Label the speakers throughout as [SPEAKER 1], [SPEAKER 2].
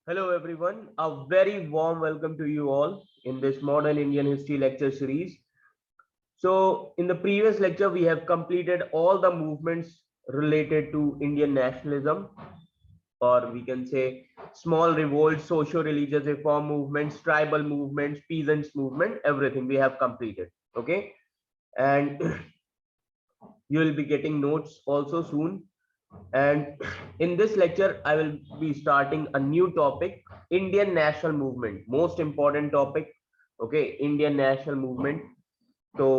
[SPEAKER 1] Hello everyone, a very warm welcome to you all in this modern Indian history lecture series. So in the previous lecture, we have completed all the movements related to Indian nationalism, or we can say small revolts, socio-religious reform movements, tribal movements, peasants movement, everything we have completed. Okay. And you will be getting notes also soon. And in this lecture, I will be starting a new topic, Indian national movement, most important topic. Okay, Indian national movement. तो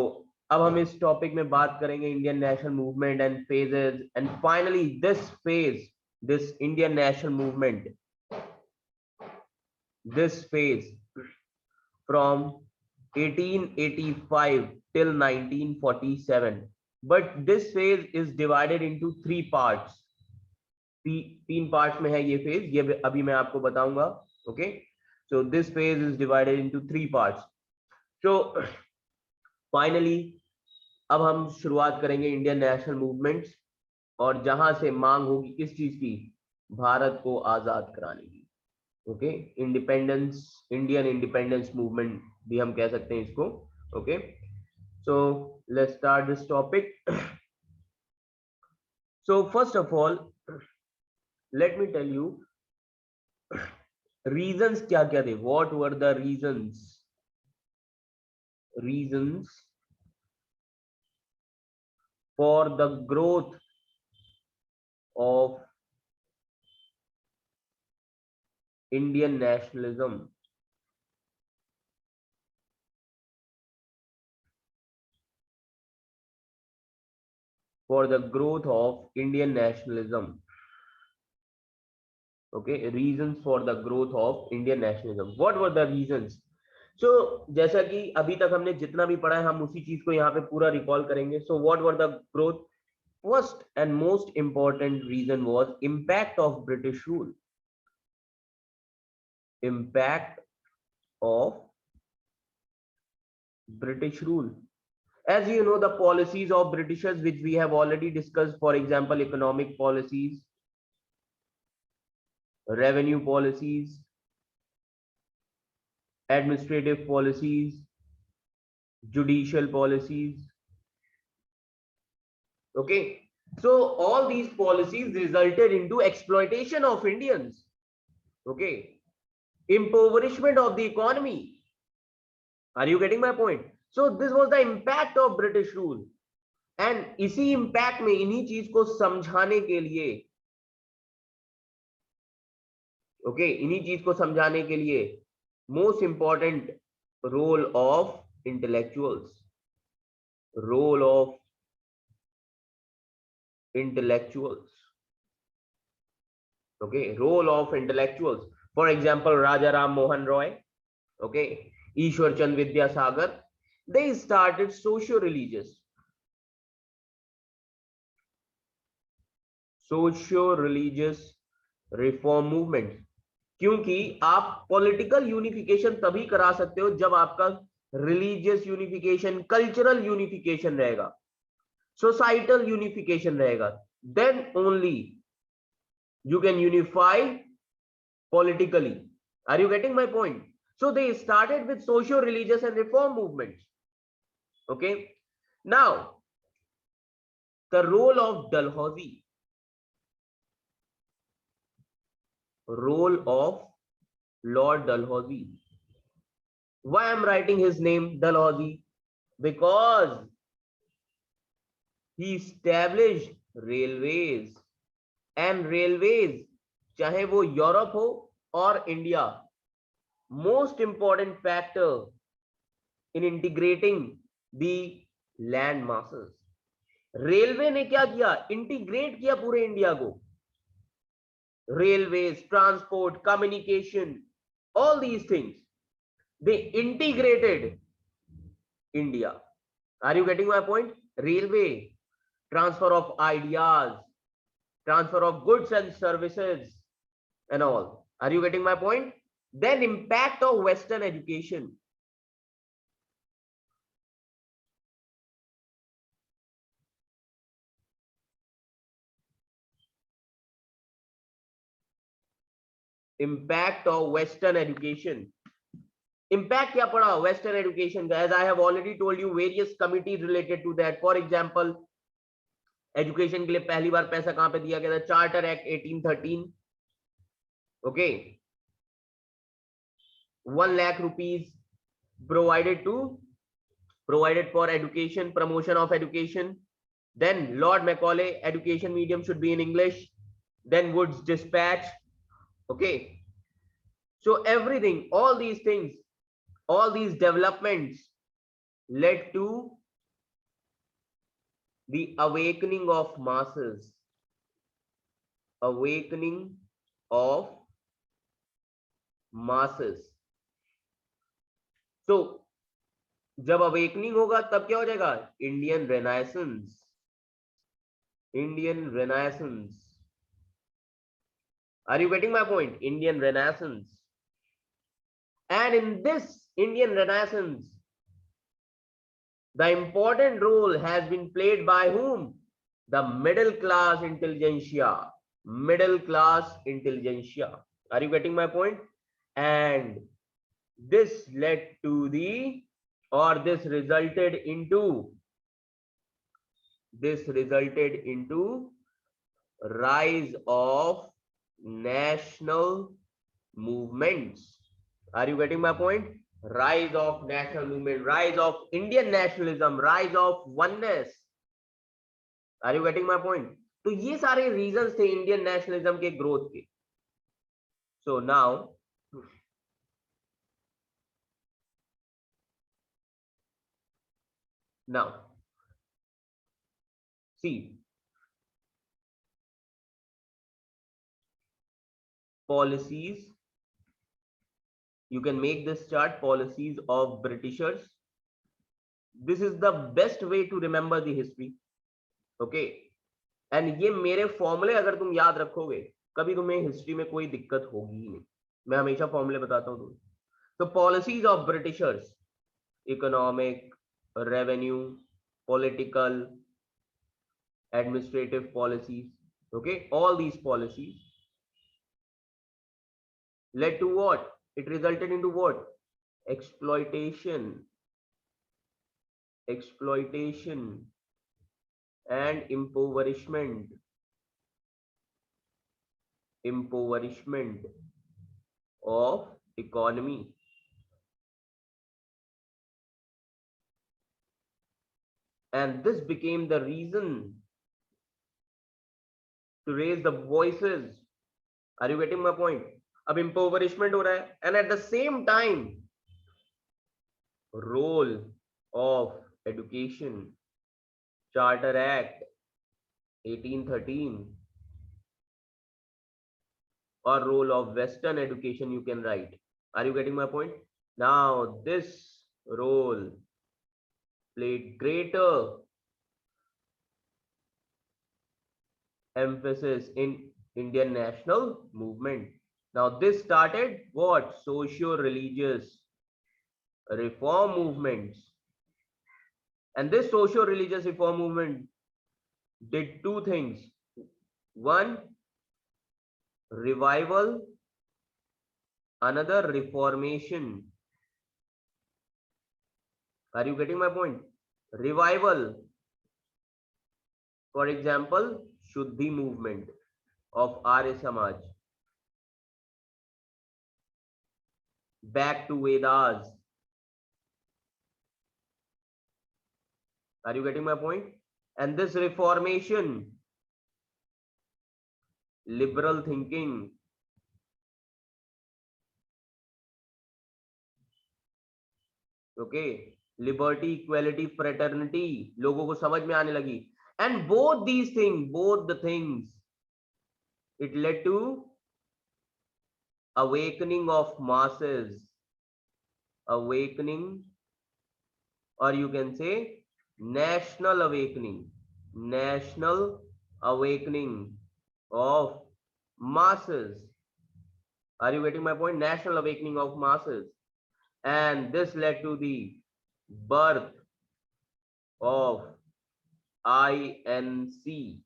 [SPEAKER 1] अब हम इस topic में बात करेंगे Indian national movement and phases and finally this Indian national movement this phase from 1885 till 1947, but this phase is divided into three parts. तीन parts में है ये फेज, ये अभी मैं आपको बताऊंगा. Okay, so this phase is divided into three parts. So finally अब हम शुरुआत करेंगे इंडियन नेशनल मूवमेंट्स, और जहां से मांग होगी किस चीज की, भारत को आजाद कराने की. Okay, independence, Indian independence movement भी हम कह सकते हैं इसको. Okay, so let's start this topic. So first of all let me tell you reasons क्या क्या थे. What were the reasons for the growth of Indian nationalism. For the growth of Indian nationalism. Okay, reasons for the growth of Indian nationalism. What were the reasons? So जैसा कि अभी तक हमने जितना भी पढ़ा है हम उसी चीज को यहाँ पे पूरा रिकॉल करेंगे. So what were the growth? First and most important reason was impact of British rule. Impact of British rule. As you know, the policies of Britishers, which we have already discussed, for example, economic policies, revenue policies, administrative policies, judicial policies. Okay, so all these policies resulted into exploitation of Indians. Okay, impoverishment of the economy. Are you getting my point? So this was the impact of British rule. And इसी impact में इन्हीं चीज को समझाने के लिए, okay, इन्हीं चीज को समझाने के लिए most important role of intellectuals. Role of intellectuals. Okay, role of intellectuals. For example, Raja Ram Mohan Roy, okay, Ishwar Chand Vidyasagar, they started socio-religious reform movement. क्योंकि आप पॉलिटिकल यूनिफिकेशन तभी करा सकते हो जब आपका रिलीजियस यूनिफिकेशन, कल्चरल यूनिफिकेशन रहेगा, societal unification रहेगा. Then only you can unify politically. Are you getting my point? So they started with socio-religious and reform movements. Okay, now the role of Dalhousie. Role of Lord Dalhousie. Why I'm writing his name Dalhousie? Because he established railways. And railways, चाहे वो Europe हो और India, most important factor in integrating the land masses. Railway ने क्या किया? Integrate किया पूरे India को. Railways, transport, communication, all these things, they integrated India. Are you getting my point? Railway, transfer of ideas, transfer of goods and services and all. Are you getting my point? Then impact of Western education. impact of Western education. Impact क्या पड़ा Western education का? As I have already told you, various committees related to that. For example, education के लिए पहली बार पैसा कहां पे दिया गया था? Charter Act 1813. Okay, 1 lakh rupees provided for education, promotion of education. Then Lord Macaulay, education medium should be in English. Then Wood's Dispatch. Okay, so everything, all these things, all these developments led to the awakening of masses. Awakening of masses. So जब awakening होगा तब क्या हो जाएगा? Indian Renaissance. Indian Renaissance. Are you getting my point? Indian Renaissance. And in this Indian Renaissance, the important role has been played by whom? The middle class intelligentsia. Middle class intelligentsia. Are you getting my point? And this led to the, or this resulted into rise of national movements. Are you getting my point? Rise of national movement, rise of Indian nationalism, rise of oneness. Are you getting my point? तो ये सारे reasons थे Indian nationalism के growth के. So now see, policies. You can make this chart, policies of Britishers. This is the best way to remember the history. Okay, and ये मेरे फॉर्मूले अगर तुम याद रखोगे कभी तुम्हें हिस्ट्री में कोई दिक्कत होगी ही नहीं. मैं हमेशा फॉर्मूले बताता हूँ तुम्हें. तो policies of Britishers, economic, revenue, political, administrative policies, okay, all these policies led to what? It resulted into what? Exploitation and impoverishment of economy. And this became the reason to raise the voices. Are you getting my point? अब impoverishment हो रहा है, and at the same time role of education, Charter Act 1813, or role of Western education you can write. Are you getting my point? Now this role played greater emphasis in Indian national movement. Now this started what? Socio-religious reform movements. And this socio-religious reform movement did two things. One, revival, another reformation. Are you getting my point? Revival, for example, Shuddhi movement of Arya Samaj. Back to Vedas. Are you getting my point? And this reformation, liberal thinking, okay, liberty, equality, fraternity, लोगों को समझ में आने लगी. And both these things, both the things, it led to awakening of masses, awakening, or you can say national awakening of masses. Are you getting my point? National awakening of masses. And this led to the birth of INC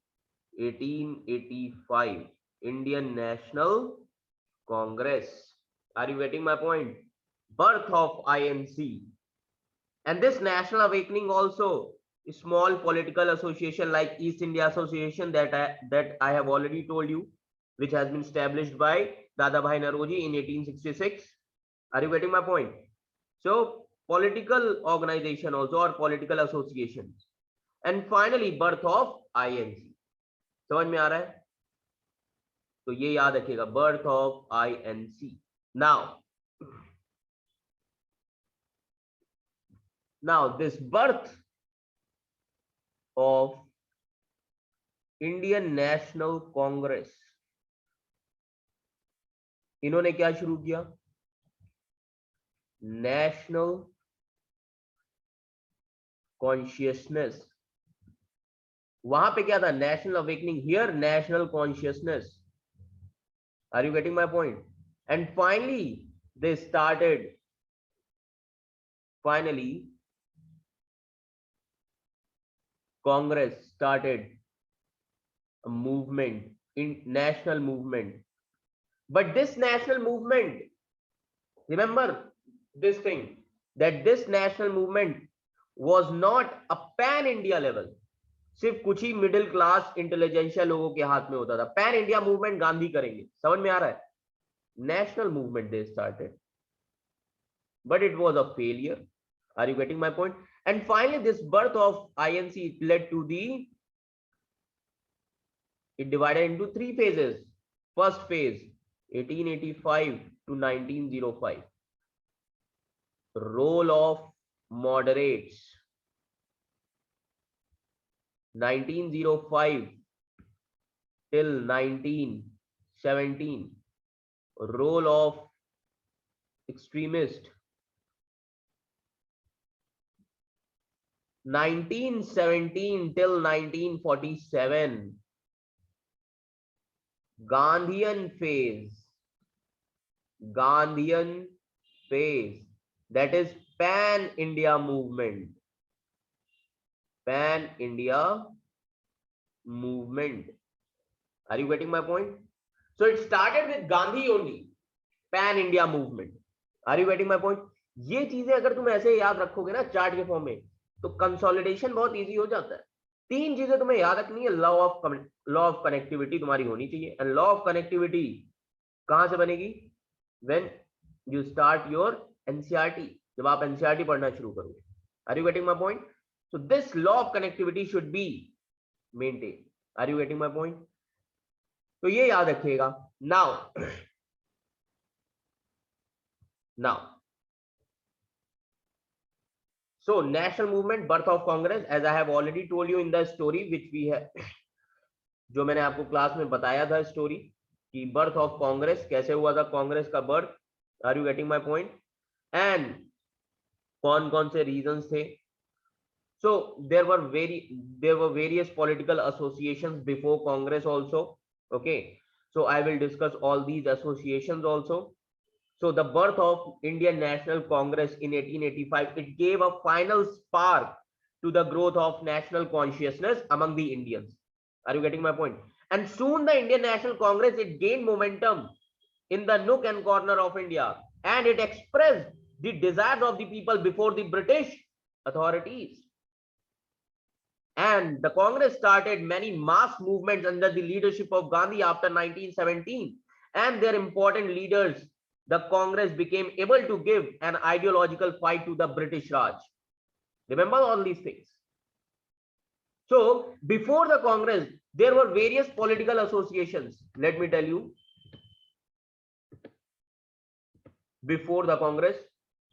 [SPEAKER 1] 1885, Indian National Congress. Are you getting my point? Birth of INC. And this national awakening also, a small political association like East India Association that I have already told you, which has been established by Dadabhai Naroji in 1866. Are you getting my point? So political organization also, or political associations. And finally birth of INC. समझ में आ रहा है? तो ये याद रखिएगा, birth of INC. Now this birth of Indian National Congress, इन्होंने क्या शुरू किया? National consciousness. वहां पे क्या था? National awakening. Here national consciousness. Are you getting my point? And finally Congress started a movement, in national movement. But this national movement, remember this thing, that this national movement was not a pan India level. सिर्फ कुछ ही middle class intelligentsia लोगों के हाथ में होता था. Pan India movement Gandhi करेंगे. समझ में आ रहा है? National movement they started, but it was a failure. Are you getting my point? And finally this birth of INC led to it divided into three phases. First phase 1885 to 1905, role of moderates. 1905 till 1917, role of extremist. 1917 till 1947, Gandhian phase. That is pan India movement. Pan India movement. Are you getting my point? So it started with Gandhi only. Pan India movement. Are you getting my point? ये चीजें अगर तुम ऐसे याद रखोगे ना chart के form में, तो कंसोलिडेशन बहुत इजी हो जाता है. तीन चीजें तुम्हें याद रखनी है. लॉ ऑफ कनेक्टिविटी तुम्हारी होनी चाहिए. एंड लॉ ऑफ कनेक्टिविटी कहां से बनेगी? When you start your NCERT. जब आप एनसीईआरटी पढ़ना शुरू करोगे. Are you getting my point? So this law of connectivity should be maintained. Are you getting my point? तो ये याद रखिएगा. Now, so national movement, birth of Congress, as I have already told you in the story which we have, जो मैंने आपको class में बताया था स्टोरी कि बर्थ ऑफ कांग्रेस कैसे हुआ था, कांग्रेस का birth. Are you getting my point? And कौन कौन से रीजंस थे. So there were various political associations before Congress also. Okay, so I will discuss all these associations also. So the birth of Indian National Congress in 1885, it gave a final spark to the growth of national consciousness among the Indians. Are you getting my point? And soon the Indian National Congress, it gained momentum in the nook and corner of India, and it expressed the desires of the people before the British authorities. And the Congress started many mass movements under the leadership of Gandhi after 1917. And their important leaders, the Congress became able to give an ideological fight to the British Raj. Remember all these things. So before the Congress, there were various political associations. Let me tell you. Before the Congress,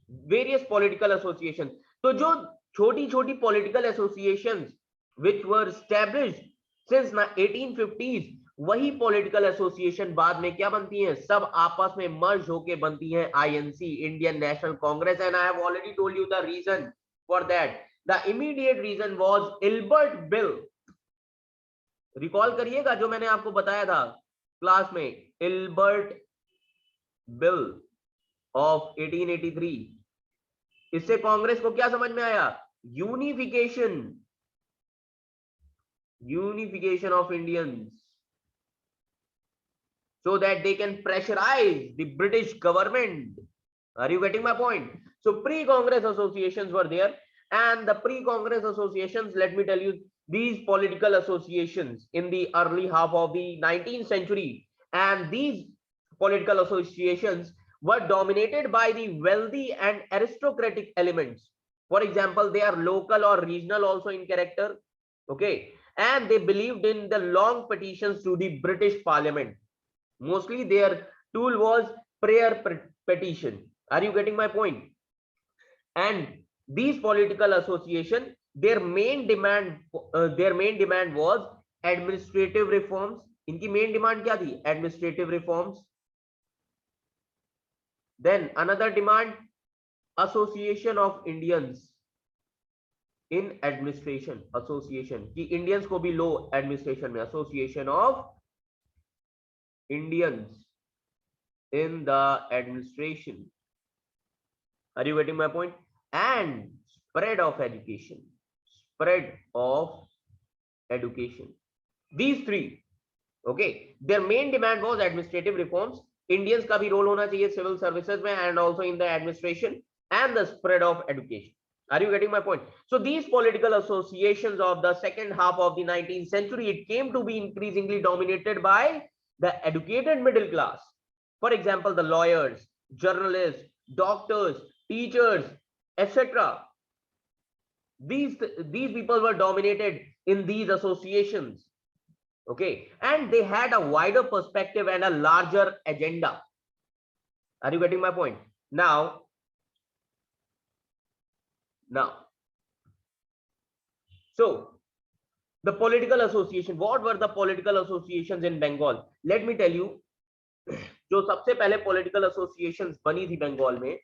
[SPEAKER 1] various political associations. So जो छोटी-छोटी political associations which were established since 1850s, वही political association बाद में क्या बनती हैं? सब आपस में मर्ज होके बनती हैं INC, Indian National Congress. And I have already told you the reason for that. The immediate reason was Ilbert bill. Recall करिएगा जो मैंने आपको बताया था क्लास में, इल्बर्ट बिल ऑफ 1883. इससे कांग्रेस को क्या समझ में आया? Unification of Indians. so that they can pressurize the British government. Are you getting my point? So pre-Congress associations were there, and the pre-Congress associations, let me tell you, these political associations in the early half of the 19th century, and these political associations were dominated by the wealthy and aristocratic elements. For example, they are local or regional also in character. Okay, and they believed in the long petitions to the British Parliament. Mostly their tool was prayer petition. Are you getting my point? And these political association, their main demand was administrative reforms. इनकी main demand क्या थी? Administrative reforms. Then another demand, association of Indians in administration. Association कि Indians को भी लो administration में. Association of Indians in the administration. Are you getting my point? And spread of education. Spread of education. These three. Okay. Their main demand was administrative reforms. Indians का भी role होना चाहिए civil services में and also in the administration, and the spread of education. Are you getting my point? So these political associations of the second half of the 19th century, it came to be increasingly dominated by the educated middle class. For example, the lawyers, journalists, doctors, teachers, etc. These people were dominated in these associations. Okay, and they had a wider perspective and a larger agenda. Are you getting my point? Now, so the political association, what were the political associations in Bengal? Let me tell you, जो सबसे पहले political associations बनी थी बंगाल में,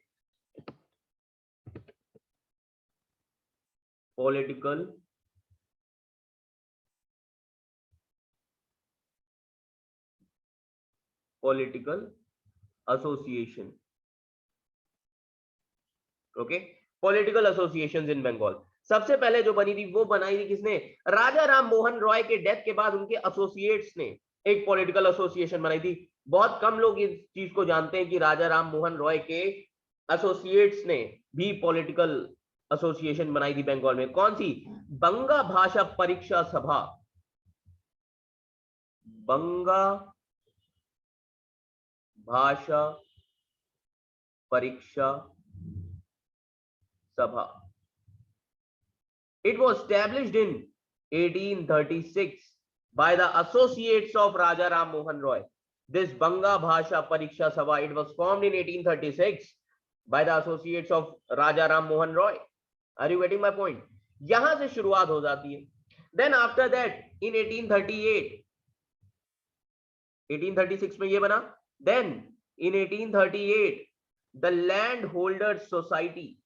[SPEAKER 1] political association. Okay, political associations in Bengal. सबसे पहले जो बनी थी वो बनाई थी किसने? राजा राम मोहन रॉय के डेथ के बाद उनके एसोसिएट्स ने एक पॉलिटिकल एसोसिएशन बनाई थी. बहुत कम लोग इस चीज को जानते हैं कि राजा राम मोहन रॉय के एसोसिएट्स ने भी पॉलिटिकल एसोसिएशन बनाई थी बंगाल में. कौन सी? बंगा भाषा परीक्षा सभा. बंगा भाषा परीक्षा सभा. It was established in 1836 by the associates of Raja Ram Mohan Roy. This Banga Bhasha Pariksha Sabha, it was formed in 1836 by the associates of Raja Ram Mohan Roy. Are you getting my point? यहां से शुरुआत हो जाती है. Then after that, in 1838, 1836 में ये बना. Then in 1838, the Landholders Society,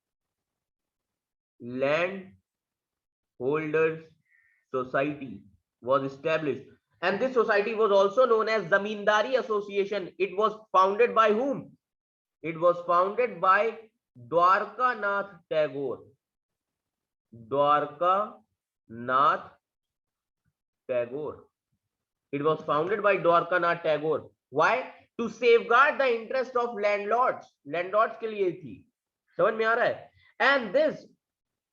[SPEAKER 1] Landholders Society was established, and this society was also known as Zamindari Association. It was founded by whom? It was founded by Dwarka Nath Tagore. Dwarka Nath Tagore. It was founded by Dwarka Nath Tagore. Why? To safeguard the interest of landlords. Landlords के लिए थी. समझ में आ रहा है? And this,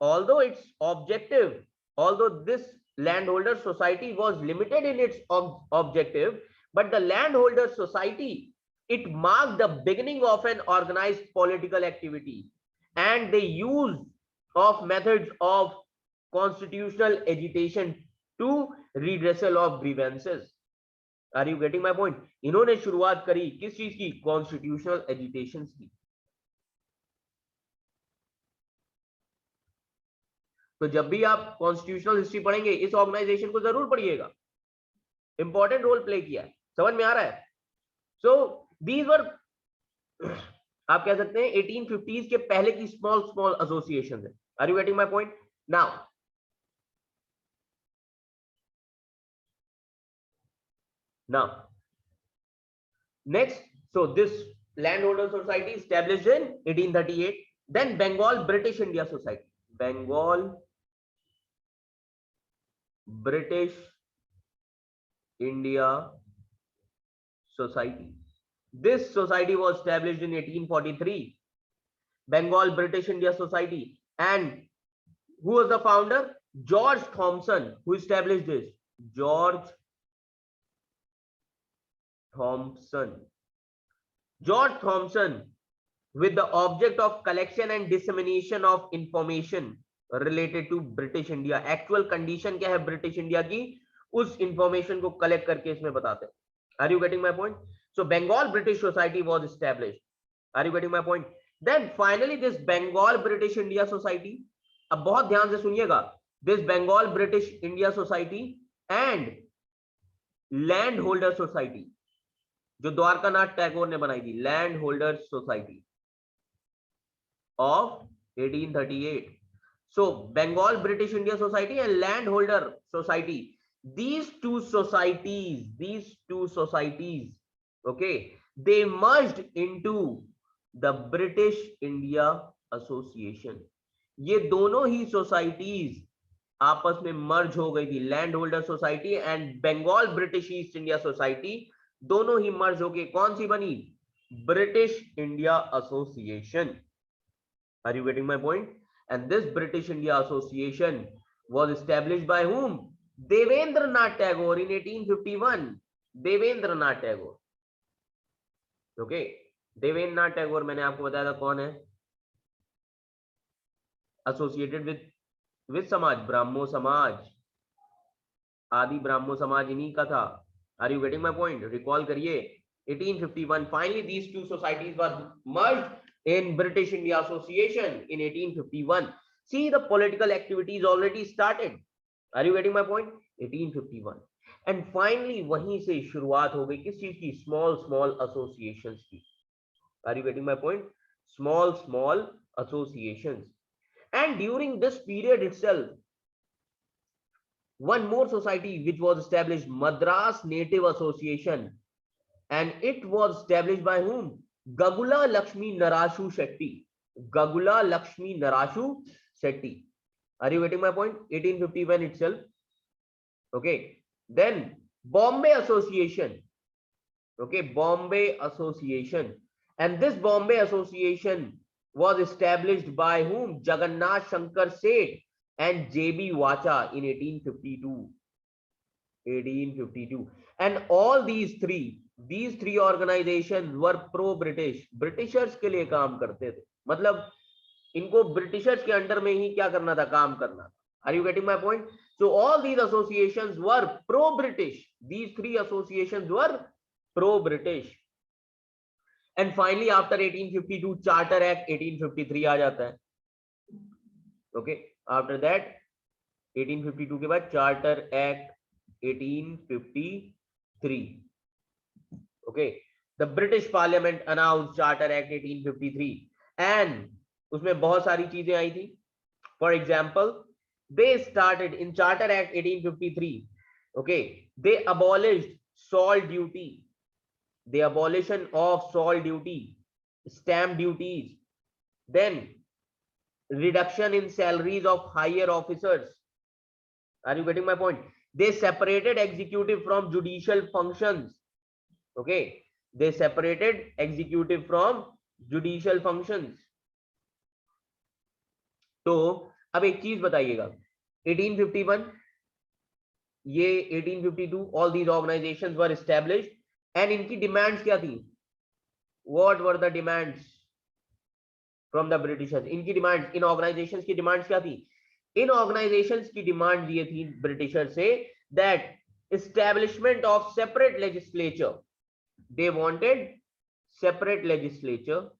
[SPEAKER 1] although its objective, although this landholder society was limited in its objective, but the landholder society, it marked the beginning of an organized political activity, and the use of methods of constitutional agitation to redressal of grievances. Are you getting my point? इन्होंने शुरुआत करी किस चीज की? Constitutional agitations की. तो जब भी आप कॉन्स्टिट्यूशनल हिस्ट्री पढ़ेंगे इस ऑर्गेनाइजेशन को जरूर पढ़िएगा. इंपॉर्टेंट रोल प्ले किया है. समझ में आ रहा है? सो दीज वर, आप कह सकते हैं 1850s के पहले की स्मॉल एसोसिएशंस है. Are you getting my point? Now, next, so this landholder society established in 1838. Then Bengal British India Society. Bengal British India Society. This society was established in 1843. Bengal British India Society. And who was the founder? George Thompson. Who established this? George Thompson. George Thompson, with the object of collection and dissemination of information related to British India. Actual condition क्या है British India की, उस information को collect करके इसमें बताते हैं. Are you getting my point? So Bengal British Society was established. Are you getting my point? Then finally this Bengal British India Society, अब बहुत ध्यान से सुनिएगा, this Bengal British India Society and Landholder Society, जो द्वारकानाथ टैगोर ने बनाई थी, land holders society of 1838. So Bengal British India Society and Landholder Society, these two societies, okay, they merged into the British India Association. ये दोनों ही societies आपस में मर्ज हो गई थी. Land holder society and Bengal British East India society दोनों ही merge होके कौन सी बनी? British India association. Are you getting my point? And this British India association was established by whom? Devendranath Tagore in 1851. Devendranath Tagore. Okay, Devendranath Tagore मैंने आपको बताया था कौन है, एसोसिएटेड विद समाज, ब्राह्मो समाज, आदि ब्राह्मो समाज इन्हीं का था. Are you getting my point? Recall करिए 1851. Finally, these two societies were merged in British India Association in 1851. See, the political activities already started. Are you getting my point? 1851. And finally, वहीं से शुरुआत हो गई किस चीज की? Small associations की. Are you getting my point? Small associations. And during this period itself, one more society which was established, Madras Native Association, and it was established by whom? Gagula Lakshmi Narashu Shetty. Gagula Lakshmi Narashu Shetty. Are you getting my point? 1851 itself. Okay. Then Bombay Association. Okay, Bombay Association. And this Bombay Association was established by whom? Jagannath Shankar Seth and J.B. Vacha in 1852. 1852. And all these three organizations were pro-British. Britishers के लिए काम करते थे. मतलब इनको Britishers के under में ही क्या करना था? काम करना था. Are you getting my point? So all these associations were pro-British. These three associations were pro-British. And finally, after 1852, Charter Act 1853 आ जाता है. Okay. After that, 1852 के बाद Charter Act 1853. Okay. The British Parliament announced Charter Act 1853, and उसमें बहुत सारी चीजें आई थी. For example, they started in Charter Act 1853. Okay, they abolished salt duty. The abolition of salt duty, stamp duties, then reduction in salaries of higher officers. Are you getting my point? They separated executive from judicial functions. Okay, they separated executive from judicial functions. तो अब एक चीज बताइएगा, 1851, ये 1852, all these organizations were established, and इनकी demands क्या थी? What were the demands from the Britishers? इनकी डिमांड्स, इन ऑर्गेनाइजेशंस की डिमांड्स क्या थी? इन ऑर्गेनाइजेशंस की डिमांड ये थी ब्रिटिशर से that establishment of separate legislature. They wanted separate legislature.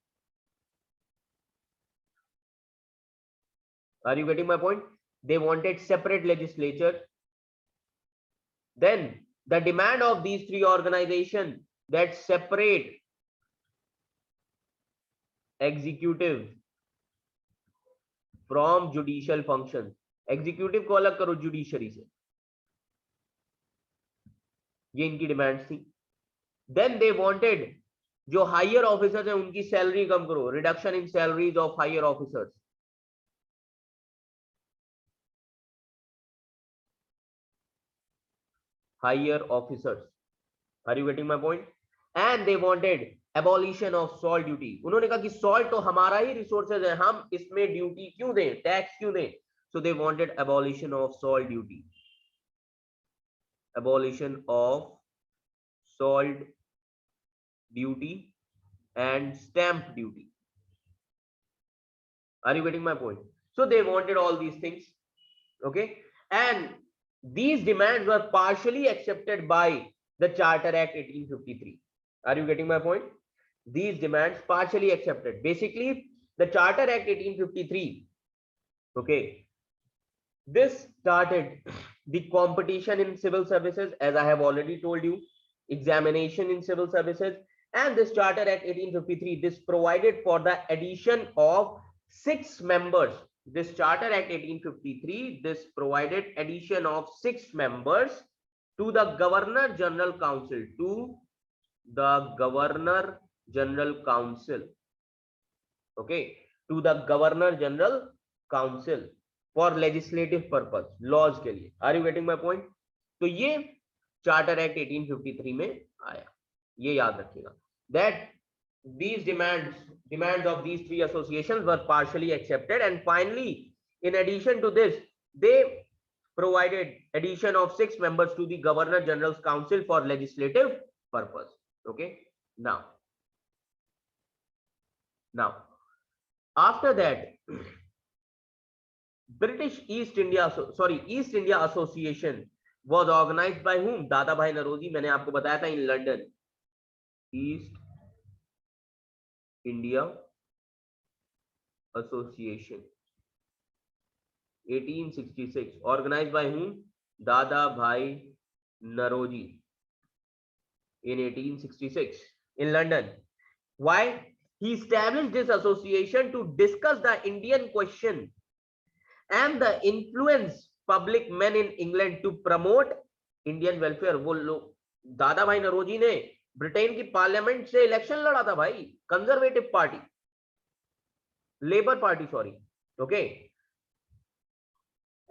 [SPEAKER 1] Are you getting my point? They wanted separate legislature. Then the demand of these three organizations that separate executive from judicial functions. Executive को अलग करो judiciary से, ये इनकी demands थी. Then they wanted जो higher officers हैं उनकी सैलरी कम करो, reduction in salaries of higher officers. Higher officers. Are you getting my point? And they wanted abolition of salt duty. उन्होंने कहा कि सॉल्ट तो हमारा ही रिसोर्सेज है, हम इसमें ड्यूटी क्यों दें, टैक्स क्यों दें। So they wanted abolition of salt duty, abolition of salt duty and stamp duty. Are you getting my point? So they wanted all these things, okay, and these demands were partially accepted by the Charter Act 1853. Are you getting my point? These demands partially accepted. Basically the Charter Act 1853, okay, this started the competition in civil services, as I have already told you, examination in civil services. And this Charter Act 1853, this provided for the addition of 6 members. This Charter Act 1853, this provided addition of 6 members to the Governor General Council, to the Governor General Council, okay, to the Governor General Council for legislative purpose, laws के लिए। Are you getting my point? तो ये charter act 1853 में आया, ये याद रखिएगा। That these demands of these 3 associations were partially accepted, and finally in addition to this they provided addition of 6 members to the Governor General's Council for legislative purpose. Okay, now after that East India Association was organized by whom? दादा भाई नरोजी, मैंने आपको बताया था, in London. East India Association 1866, organized by whom? Dada Bhai Naroji in 1866 in London. Why? He established this association to discuss the Indian question and the influence public men in England to promote Indian welfare. वो लोग, दादा भाई नरोजी ने Britain की parliament से election लड़ा था भाई, conservative party, labour party, sorry, okay,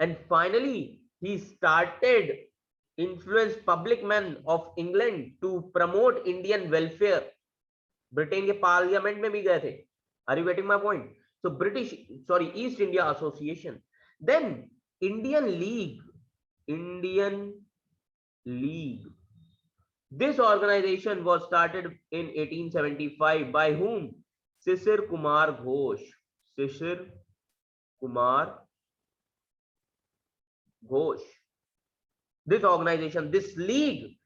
[SPEAKER 1] and finally he started influence public men of England to promote Indian welfare. Britain के पार्लियामेंट में भी गए थे। Are you getting my point? So East India Association. Then Indian League. This organization was started in 1875 by whom? Shishir Kumar Ghosh. This organization, this league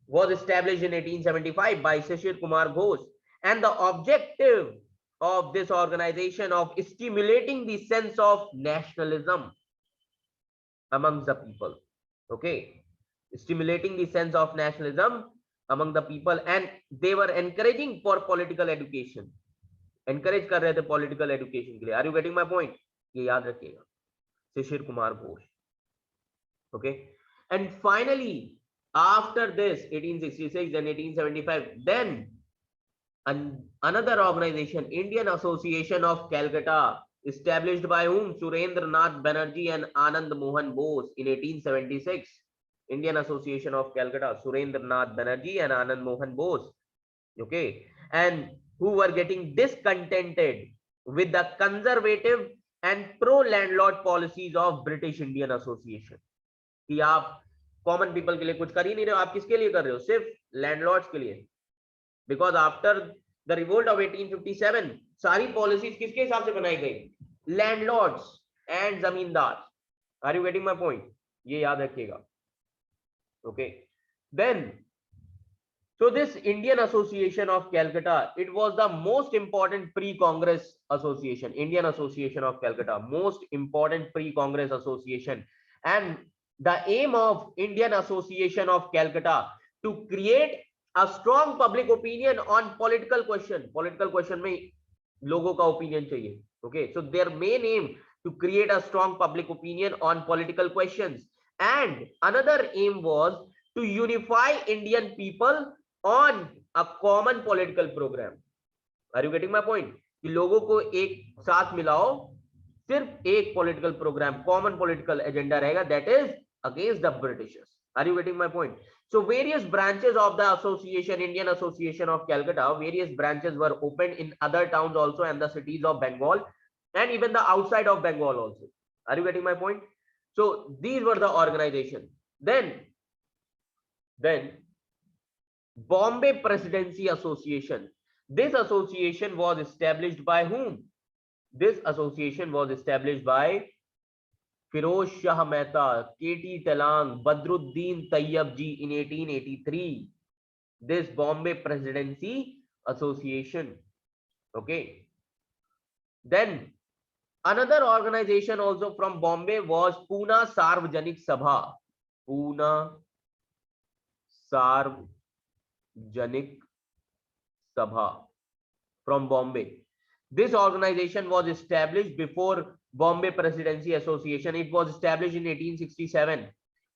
[SPEAKER 1] was established in 1875 by Shishir Kumar Ghosh, and the objective of this organization of stimulating the sense of nationalism among the people, okay, stimulating the sense of nationalism among the people, and they were encouraging for political education, encourage कर रहे थे political education के लिए। Are you getting my point? ये याद रखिएगा, Shishir Kumar Ghosh, okay, and finally after this 1866 and 1875, then another organization, Indian Association of Calcutta, established by whom? Surendra Nath Banerjee and Anand Mohan Bose in 1876. Indian Association of Calcutta, Surendra Nath Banerjee and Anand Mohan Bose, okay, and who were getting discontented with the conservative and pro landlord policies of British Indian Association. कि आप common people के लिए कुछ कर ही नहीं रहे हो, आप किसके लिए कर रहे हो? सिर्फ लैंडलॉर्ड्स के लिए। Because after the revolt of 1857 सारी पॉलिसीज किसके हिसाब से बनाई गई? Landlords and zamindar. Are you getting my point? ये याद रखिएगा, okay. Then so this Indian Association of Calcutta, it was the most important pre-Congress association. Indian Association of Calcutta, most important pre-Congress association, and the aim of Indian Association of Calcutta to create a strong public opinion on political question. Political question में लोगों का opinion चाहिए, okay? So their main aim to create a strong public opinion on political questions, and another aim was to unify Indian people on a common political program. Are you getting my point? कि लोगों को एक साथ मिलाओ, सिर्फ एक political programme, common political agenda रहेगा, that is against the Britishers. Are you getting my point? So various branches of the association, Indian Association of Calcutta, various branches were opened in other towns also and the cities of Bengal and even the outside of Bengal also. Are you getting my point? So these were the organization. Then Bombay Presidency Association. This association was established by whom? This association was established by Firoz Shah Mehta, K.T. Telang, Badruddin Tayyab ji in 1883. This Bombay Presidency Association. Okay. Then another organization also from Bombay was Pune Sarvajanik Sabha. Pune Sarvajanik Sabha from Bombay. This organization was established before Bombay Presidency Association. It was established in 1867.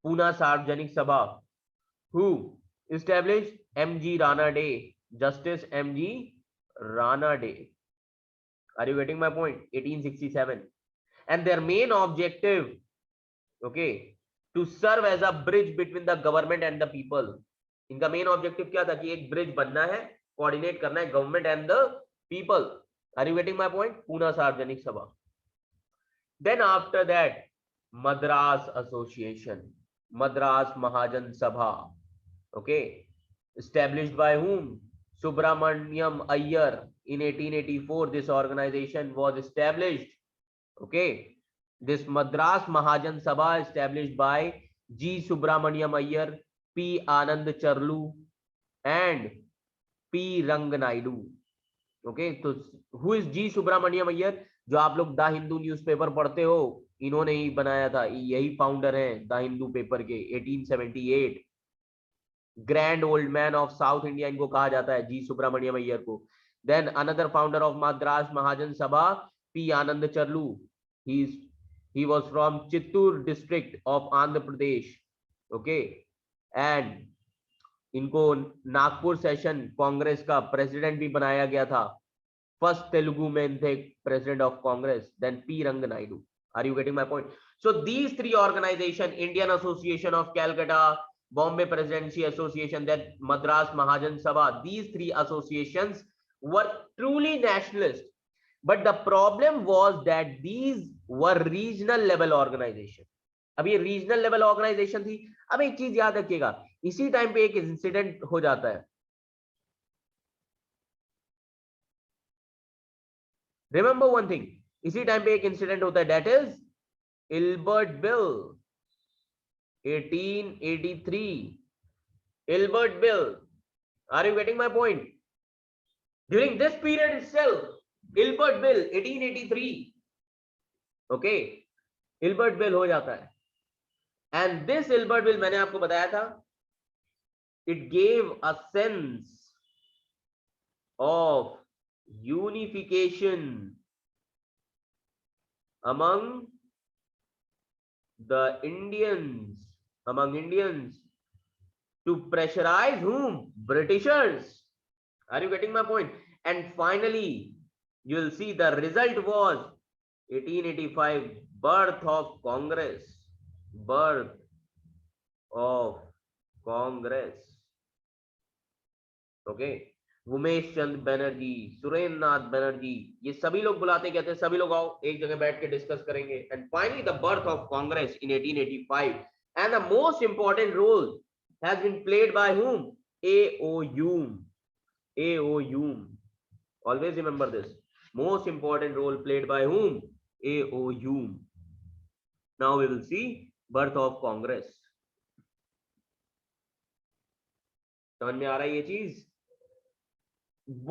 [SPEAKER 1] Pune Sarvajanik Sabha. Who established? M.G. Ranade, Justice M.G. Ranade. Are you getting my point? 1867. And their main objective, okay, to serve as a bridge between the government and the people. इनका main objective क्या था कि एक bridge बनना है, coordinate करना है government and the people. Are you getting my point? Poona Sarvajanik Sabha. Then after that Madras association, Madras Mahajan Sabha. Okay, established by whom? Subramaniam Iyer in 1884. This organization was established. Okay, this Madras Mahajan Sabha established by G. Subramaniam Iyer, P. Anand Charlu and P. Ranganaidu. Okay, तो who is G. Subramaniam Iyer? जो आप लोग the Hindu newspaper पढ़ते हो, इन्होंने ही बनाया था, यही फाउंडर हैं द हिंदू पेपर के. 1878. Grand old man of South India इनको कहा जाता है, जी सुब्रमण्यम अय्यर को. Then another founder of Madras Mahajan Sabha, P Ananda Charlu. he was from Chittoor district of Andhra Pradesh. Okay, and इनको नागपुर सेशन कांग्रेस का प्रेसिडेंट भी बनाया गया था. फर्स्ट तेलुगु मैन थे president of Congress. Then P Rangaiah Naidu. Are you getting my point? So these three organisation, Indian association of Calcutta, Bombay Presidency Association, then Madras Mahajan Sabha, these three associations were truly nationalist. But the problem was that these were regional level organization. अब ये regional level organisation थी. अब एक चीज याद रखिएगा, इसी time पे एक इंसिडेंट हो जाता है. रिमेंबर वन थिंग, इसी टाइम पे एक इंसिडेंट होता है, that is Ilbert bill. 1883. Ilbert Bill. Are you getting my point? During this period itself, Ilbert Bill 1883. Okay, Ilbert Bill हो जाता है. And this Ilbert Bill मैंने आपको बताया था, it gave a sense of unification among the Indians, to pressurize whom? Britishers. Are you getting my point? And finally, you'll see the result was 1885, birth of Congress. Birth of Congress. Okay, Umesh चंद बनर्जी, सुरेंद्र नाथ बनर्जी, ये सभी लोग बुलाते कहते हैं सभी लोग आओ एक जगह बैठ के डिस्कस करेंगे. And finally the birth of Congress in 1885. And the most important role has been played by whom? A.O. Hume. A.O. Hume. Always remember this. Most important role played by whom? A.O. Hume. Now we will see birth of Congress. समझ में आ रहा है ये चीज?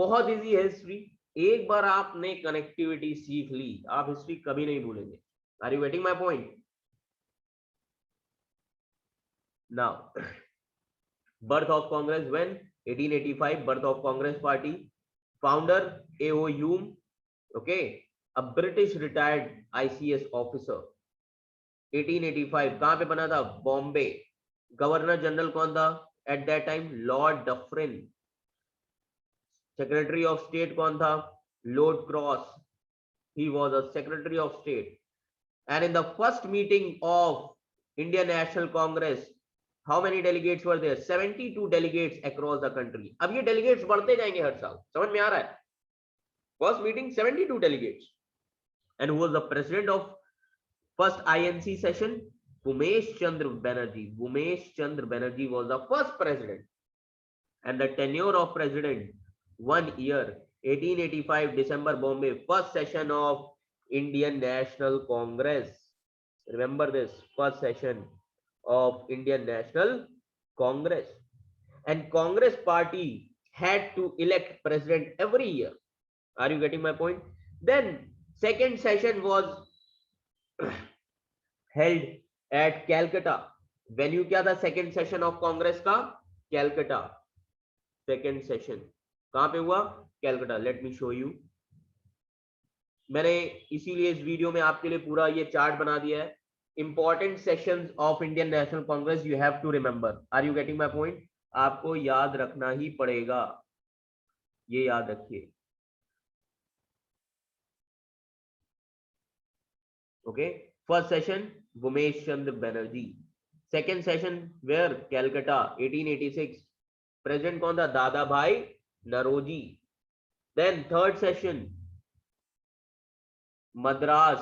[SPEAKER 1] बहुत easy है history. एक बार आपने कनेक्टिविटी सीख ली, आप हिस्ट्री कभी नहीं भूलेंगे. Are you getting my point? Now, birth of Congress when? 1885, birth of Congress Party. Founder A.O. Hume. Okay, a British retired ICS officer. 1885 कहां पे बना था? बॉम्बे. गवर्नर जनरल कौन था at that time? Lord Dufferin. Secretary of state कौन था? Lord cross. He was a secretary of state. And in the first meeting of Indian National Congress, How many delegates were there? 72 delegates across the country. अब ये delegates बढ़ते जाएंगे हर साल, समझ में आ रहा है? First meeting 72 delegates. And who was the president of first INC session? Umesh Chandra Banerjee. Umesh Chandra Banerjee was the first president. And the tenure of president 1 year, 1885 December, Bombay, first session of Indian National Congress. Remember this, first session of Indian National Congress. And Congress party had to elect president every year. Are you getting my point? Then second session was held at Calcutta. Venue क्या था second session of Congress का? Calcutta. Second session कहाँ पे हुआ? Calcutta. Let me show you. मैंने इसीलिए इस video में आपके लिए पूरा ये चार्ट बना दिया है. Important sessions of Indian National Congress you have to remember. Are you getting my point? आपको याद रखना ही पड़ेगा, ये याद रखिए. Okay, first session Umesh Chandra Banerjee. Second session where? Calcutta, 1886. President कौन था? दादा भाई Naoroji. Then third session Madras.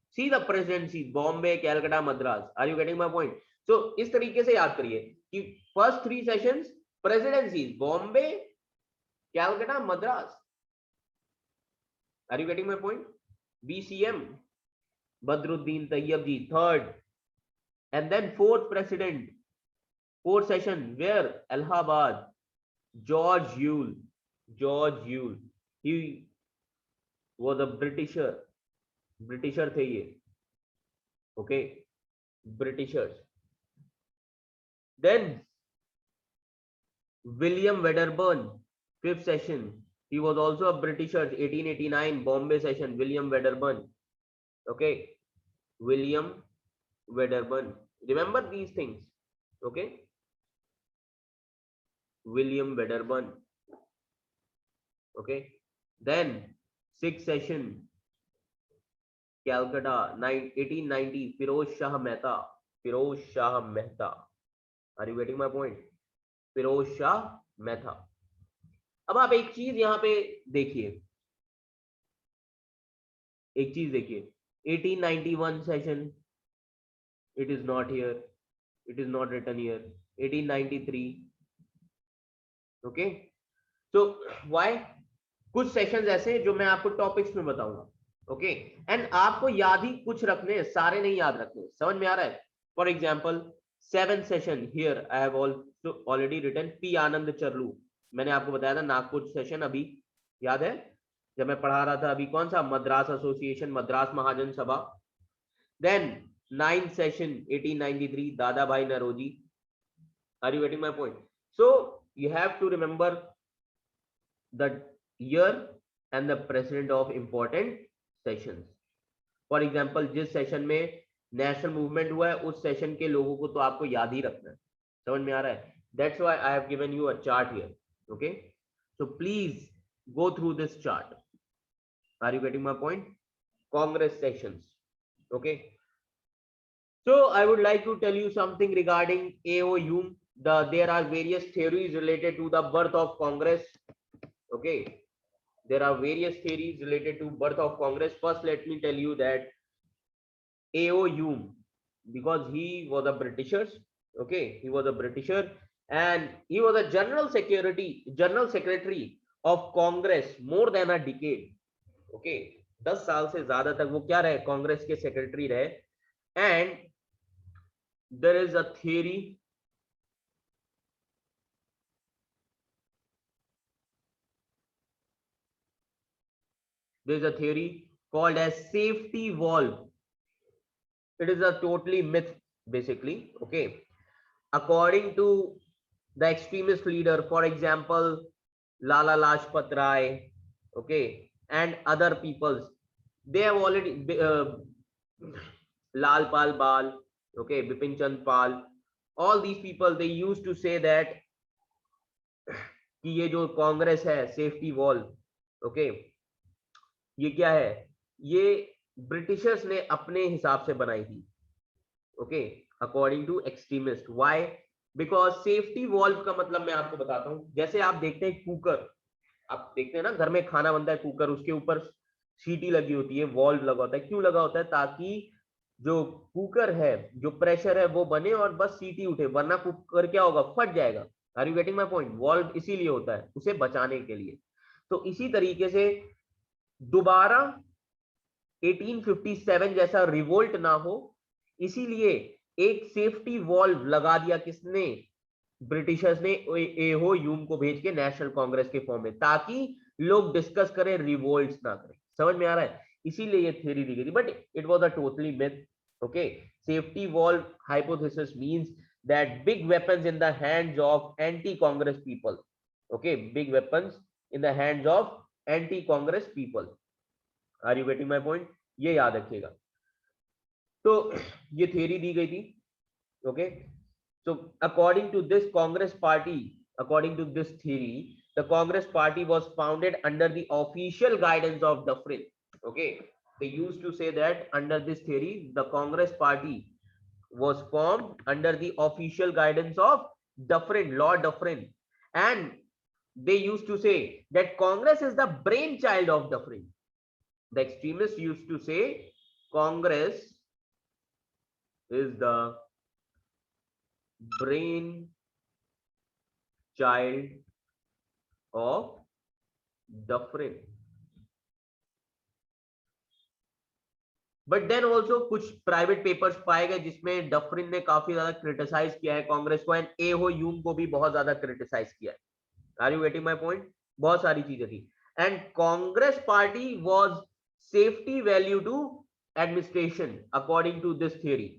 [SPEAKER 1] See the presidency, Bombay, Calcutta, Madras. Are you getting my point? So इस तरीके से याद करिए कि first three sessions presidencies Bombay, Calcutta, Madras. Are you getting my point? BCM Badruddin Tayyab ji, third. And then fourth president, fourth session where? Allahabad, George Yule. George Yule. He was a Britisher. Britisher थे ये. Okay, Britishers. Then William Wedderburn, fifth session. He was also a Britisher. 1889 Bombay session. William Wedderburn. Okay, William Wedderburn. Remember these things. Okay, William Wedderburn. Okay, then sixth session Calcutta, 1890 Firoz Shah Mehta. Firoz Shah Mehta. Are you getting my point? Firoz Shah Mehta. अब आप एक चीज यहां पे देखिए, एक चीज देखिए. 1891 session, it is not here, it is not written here. 1893. Okay, so why? कुछ सेशंस ऐसे हैं जो मैं आपको टॉपिक्स में बताऊंगा. ओके, एंड आपको याद ही कुछ रखने हैं, सारे नहीं याद रखने. समझ में आ रहा है? For example seven session here I have also already written P Ananda Charlu. मैंने आपको बताया था नागपुर सेशन, अभी याद है जब मैं पढ़ा रहा था. अभी कौन सा? मद्रास एसोसिएशन, मद्रास महाजन सभा. Then ninth session 1893 Dadabhai Naoroji. Are you getting my point? So you have to remember the year and the president of important sessions. For example, जिस सेशन में नेशनल मूवमेंट हुआ है उस सेशन के लोगों को तो आपको याद ही रखना है. समझ में आ रहा है? That's why I have given you a chart here. Okay, so please go through this chart. Are you getting my point? Congress sessions. Okay, so I would like to tell you something regarding A.O. Hume. There are various theories related to the birth of Congress. Okay, there are various theories related to birth of Congress. First, let me tell you that A.O. Hume, because he was a Britisher, okay, he was a Britisher, and he was a general secretary of Congress more than a decade. Okay, 10 साल से ज्यादा तक वो क्या रहे? कांग्रेस के secretary रहे. And there is a theory called as safety valve. It is a totally myth basically. Okay, according to the extremist leader, for example Lala Lajpat Rai, okay, and other peoples, they have already Lal Pal Bal, okay, Bipin Chand Pal, all these people, they used to say that कि ये जो कांग्रेस है safety wall, okay, ये क्या है? ये Britishers ने अपने हिसाब से बनाई थी. Okay, according to extremist. Why? Because safety valve का मतलब मैं आपको बताता हूं, जैसे आप देखते हैं कुकर, आप देखते हैं ना घर में खाना बनता है कुकर, उसके ऊपर सीटी लगी होती है, वॉल्व लगा होता है, क्यों लगा होता है? ताकि जो कुकर है, जो प्रेशर है वो बने और बस सीटी उठे, वरना कुकर क्या होगा, फट जाएगा। Are you getting my point? Valve इसीलिए होता है, उसे बचाने के लिए। तो इसी तरीके से दोबारा 1857 जैसा रिवोल्ट ना हो, इसीलिए एक सेफ्टी वॉल्व लगा दिया किसने? ब्रिटिशर्स ने एहो ह्यूम को भेज के नेशनल कांग्रेस के फॉर्म में, ताकि लोग डिस्कस करें, रिवोल्ट ना करें। समझ में आ रहा है? इसीलिए ये थ्योरी दी गई थी, but it was a totally myth. Okay, safety valve hypothesis means that big weapons in the hands of anti Congress people, okay, big weapons in the hands of anti Congress people. Are you getting my point? ये याद रखिएगा। तो ये theory दी गई थी। Okay, so according to this Congress party, according to this theory, the Congress party was founded under the official guidance of Dufferin. Okay, they used to say that under this theory the Congress party was formed under the official guidance of Dufferin, Lord Dufferin, and they used to say that Congress is the brainchild of Dufferin. The extremists used to say Congress is the brain child of Dufferin. But then also कुछ private papers पाए गए जिसमें Dufferin ने काफी ज्यादा criticise किया है कांग्रेस को, एंड एहो ह्यूम को भी बहुत ज्यादा क्रिटिसाइज किया है। Are you getting my point? बहुत सारी चीजें थी, and Congress party was safety value to administration according to this theory.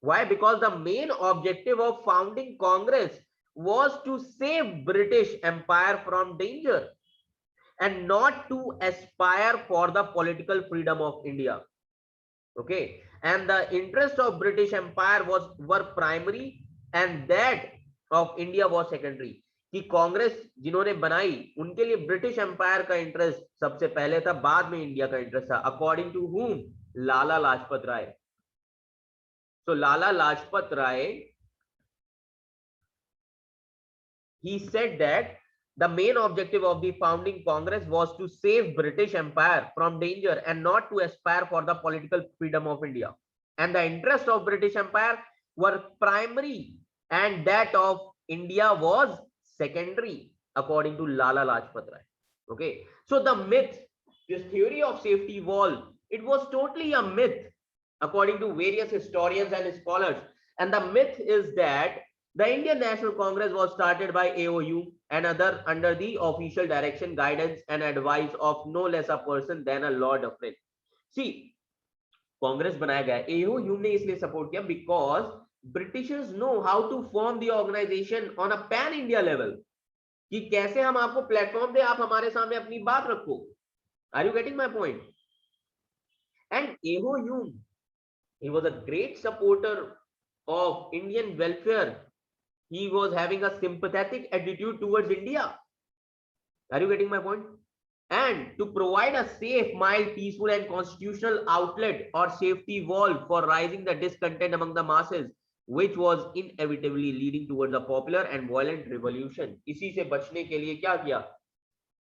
[SPEAKER 1] Why? Because the main objective of founding Congress was to save British Empire from danger and not to aspire for the political freedom of India. Okay, and the interest of British Empire were primary and that of India was secondary. कि कांग्रेस जिन्होंने बनाई उनके लिए British empire का interest सबसे पहले था, बाद में इंडिया का इंटरेस्ट था। According to whom? Lala Lajpat Rai. So Lala Lajpat Rai, he said that the main objective of the founding Congress was to save British Empire from danger and not to aspire for the political freedom of India. And the interest of British Empire were primary and that of India was secondary, according to Lala Lajpat Rai. Okay, so the myth, this theory of safety wall, it was totally a myth according to various historians and scholars. And the myth is that the Indian National Congress was started by AOU and other under the official direction, guidance and advice of no less a person than a Lord Dufferin. See, Congress बनाया गया, AOU ने इसलिए support किया because britishers know how to form the organisation on a pan India level, कि कैसे हम आपको platform दे, आप हमारे सामने अपनी बात रखो। Are you getting my point? And AOU, he was a great supporter of Indian welfare. He was having a sympathetic attitude towards India. Are you getting my point? And to provide a safe, mild, peaceful and constitutional outlet or safety valve for rising the discontent among the masses, which was inevitably leading towards a popular and violent revolution. इसी से बचने के लिए क्या किया?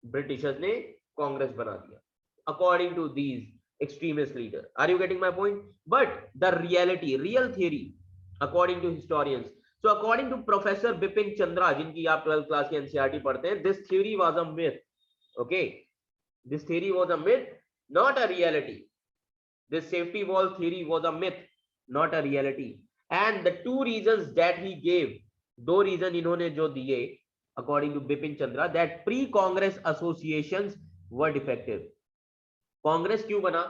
[SPEAKER 1] Britishers ने कांग्रेस बना दिया, according to these extremist leader. Are you getting my point? But the reality, real theory, according to historians, so according to Professor Bipin Chandra, जिनकी आप 12th class की NCERT पढ़ते हैं, this theory was a myth. Okay, this theory was a myth, not a reality. This safety wall theory was a myth, not a reality. And the two reasons that he gave, दो reason इन्होंने जो दिए according to Bipin Chandra, that pre-Congress associations were defective. Congress क्यों बना?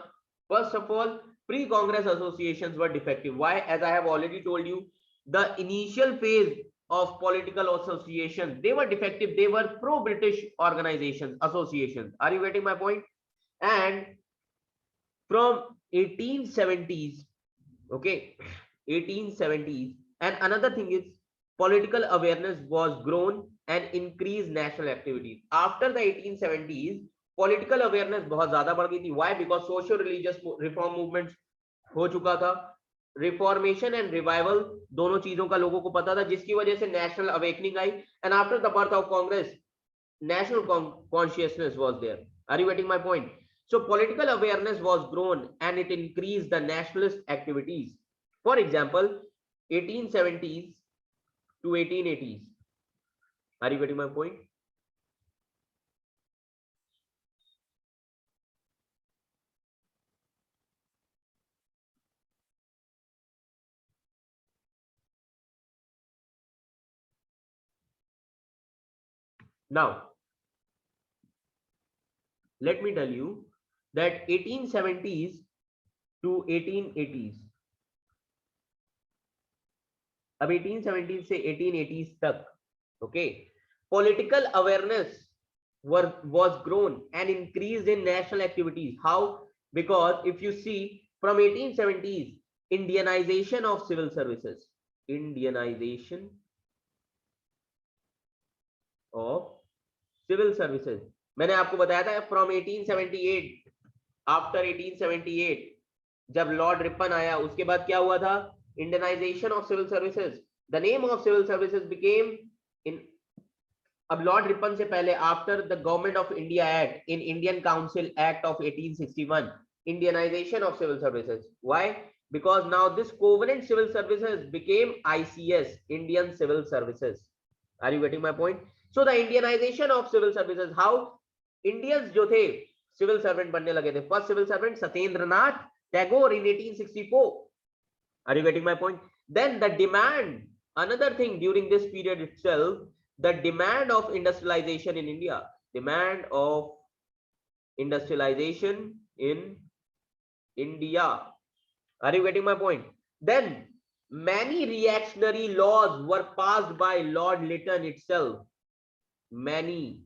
[SPEAKER 1] First of all, pre Congress associations were defective. Why? As I have already told you, the initial phase of political associations, they were defective, they were pro British organizations, associations. Are you getting my point? And from 1870s, okay, 1870s, and another thing is political awareness was grown and increased national activities. After the 1870s, political awareness बहुत ज्यादा बढ़ गई थी. Why? Because social religious reform movement हो चुका था, reformation and revival दोनों चीजों का लोगों को पता था, जिसकी वजह से national awakening I. And after the birth of Congress national consciousness was there. Are you getting my point? So political awareness was grown and it increased the nationalist activities. For example, 1870s to 1880s. Are you getting my point? Now let me tell you that 1870s to 1880s, अब 1870 से 1880s तक, okay, political awareness was grown and increased in national activities. How? Because if you see from 1870s, Indianization of civil services, Indianization of civil services, मैंने आपको बताया था from 1878, after 1878 जब Lord Ripon आया उसके बाद क्या हुआ था? Indianisation of civil services. The name of civil services became in, अब लॉर्ड रिपन से पहले after the government of India act in Indian council act of 1861, Indianisation of civil services. Why? because now this covenant civil services became ICS, Indian Civil Services. Are you getting my point? So the Indianization of civil services, how Indians जो थे civil servant बनने लगे थे. First civil servant Satyendranath Tagore in 1864. Are you getting my point? Then the demand, another thing during this period itself, the demand of industrialization in India, demand of industrialization in India. Are you getting my point? Then many reactionary laws were passed by Lord Lytton itself. Many,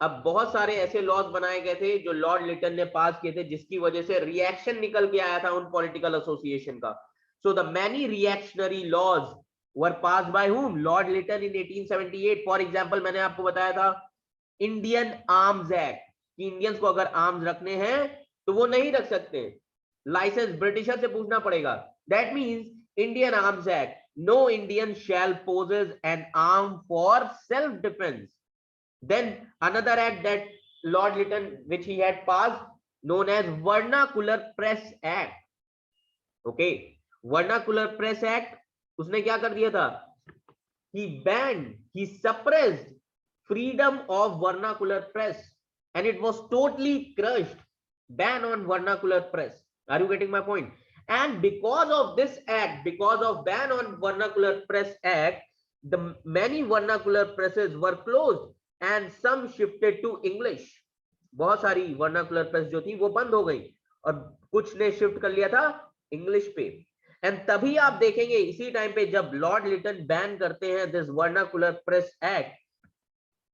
[SPEAKER 1] अब बहुत सारे ऐसे laws बनाए गए थे जो Lord Liton ने पास किए थे, जिसकी वजह से रिएक्शन निकल के आया था उन पॉलिटिकल एसोसिएशन का. So the many reactionary laws were pass by whom? Lord Lytton in 1878. For example मैंने आपको बताया था इंडियन आर्म्स एक्ट, कि इंडियंस को अगर आर्म्स रखने हैं तो वो नहीं रख सकते, लाइसेंस ब्रिटिशर से पूछना पड़ेगा. That means Indian arms act, no Indian shall possess an arm for self defence. Then another act that Lord Lytton, which he had passed, known as Vernacular Press Act. Okay, Vernacular Press Act, उसने क्या कर दिया था? He banned, he suppressed freedom of vernacular press, and it was totally crushed. Ban on vernacular press. Are you getting my point? And because of this act, because of ban on vernacular press act, the many vernacular presses were closed and some shifted to English. बहुत सारी vernacular press जो थी वो बंद हो गई और कुछ ने शिफ्ट कर लिया था इंग्लिश पे. एंड तभी आप देखेंगे इसी टाइम पे जब लॉर्ड लिटन बैन करते हैं this vernacular press act,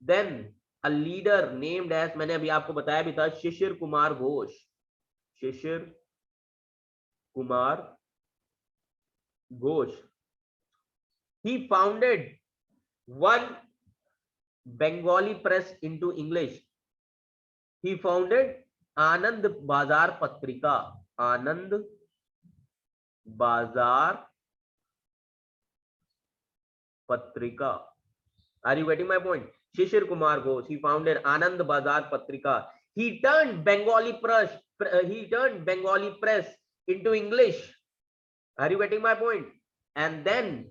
[SPEAKER 1] then a leader named as, मैंने अभी आपको बताया भी था, Shishir Kumar Ghosh. Shishir Kumar Ghosh, he founded one Bengali press into English. He founded Anand Bazar Patrika. Anand Bazar Patrika. Are you getting my point? Shishir Kumar Ghosh, he founded Anand Bazar Patrika. He turned Bengali press into English. Are you getting my point? And then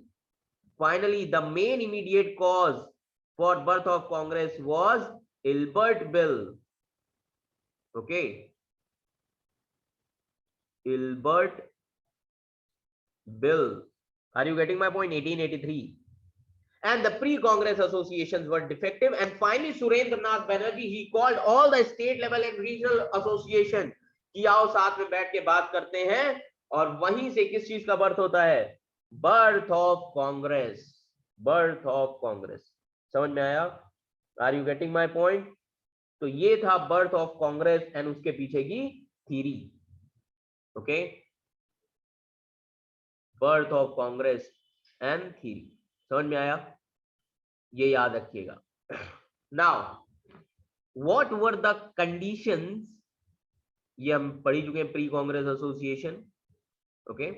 [SPEAKER 1] finally the main immediate cause for birth of Congress was Ilbert Bill. Okay, Ilbert Bill. Are you getting my point? 1883. And the pre-Congress associations were defective. And finally, Surendranath Banerjee, he called all the state level and regional association कि आओ साथ में बैठ के बात करते हैं. और वहीं से किस चीज का बर्थ होता है? Birth of Congress. Birth of Congress. समझ में आया? Are you getting my point? तो ये था बर्थ ऑफ कांग्रेस एंड उसके पीछे की theory. Okay, birth of Congress and theory. समझ में आया? ये याद रखिएगा. Now what were the conditions, ये हम पढ़ ही चुके हैं, pre Congress association. Okay,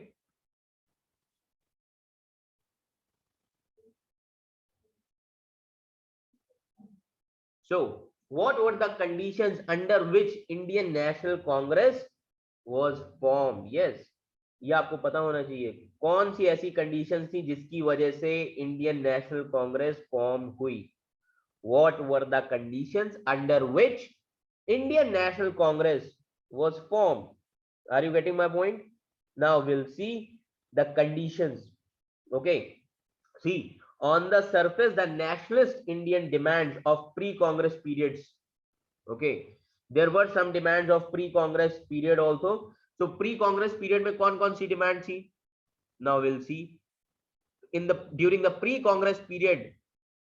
[SPEAKER 1] So what were the conditions under which Indian National Congress was formed? Yes, ये आपको पता होना चाहिए, कौन सी ऐसी कंडीशन थी जिसकी वजह से इंडियन नेशनल कांग्रेस फॉर्म हुई. What were the conditions under which Indian National Congress was formed? Are you getting my point? Now we'll see the conditions. Okay, see, on the surface the nationalist Indian demands of pre-congress periods. Okay, there were some demands of pre-congress period also. So pre-congress period में कौन कौन सी demand थी? Now we'll see. In the during the pre-congress period,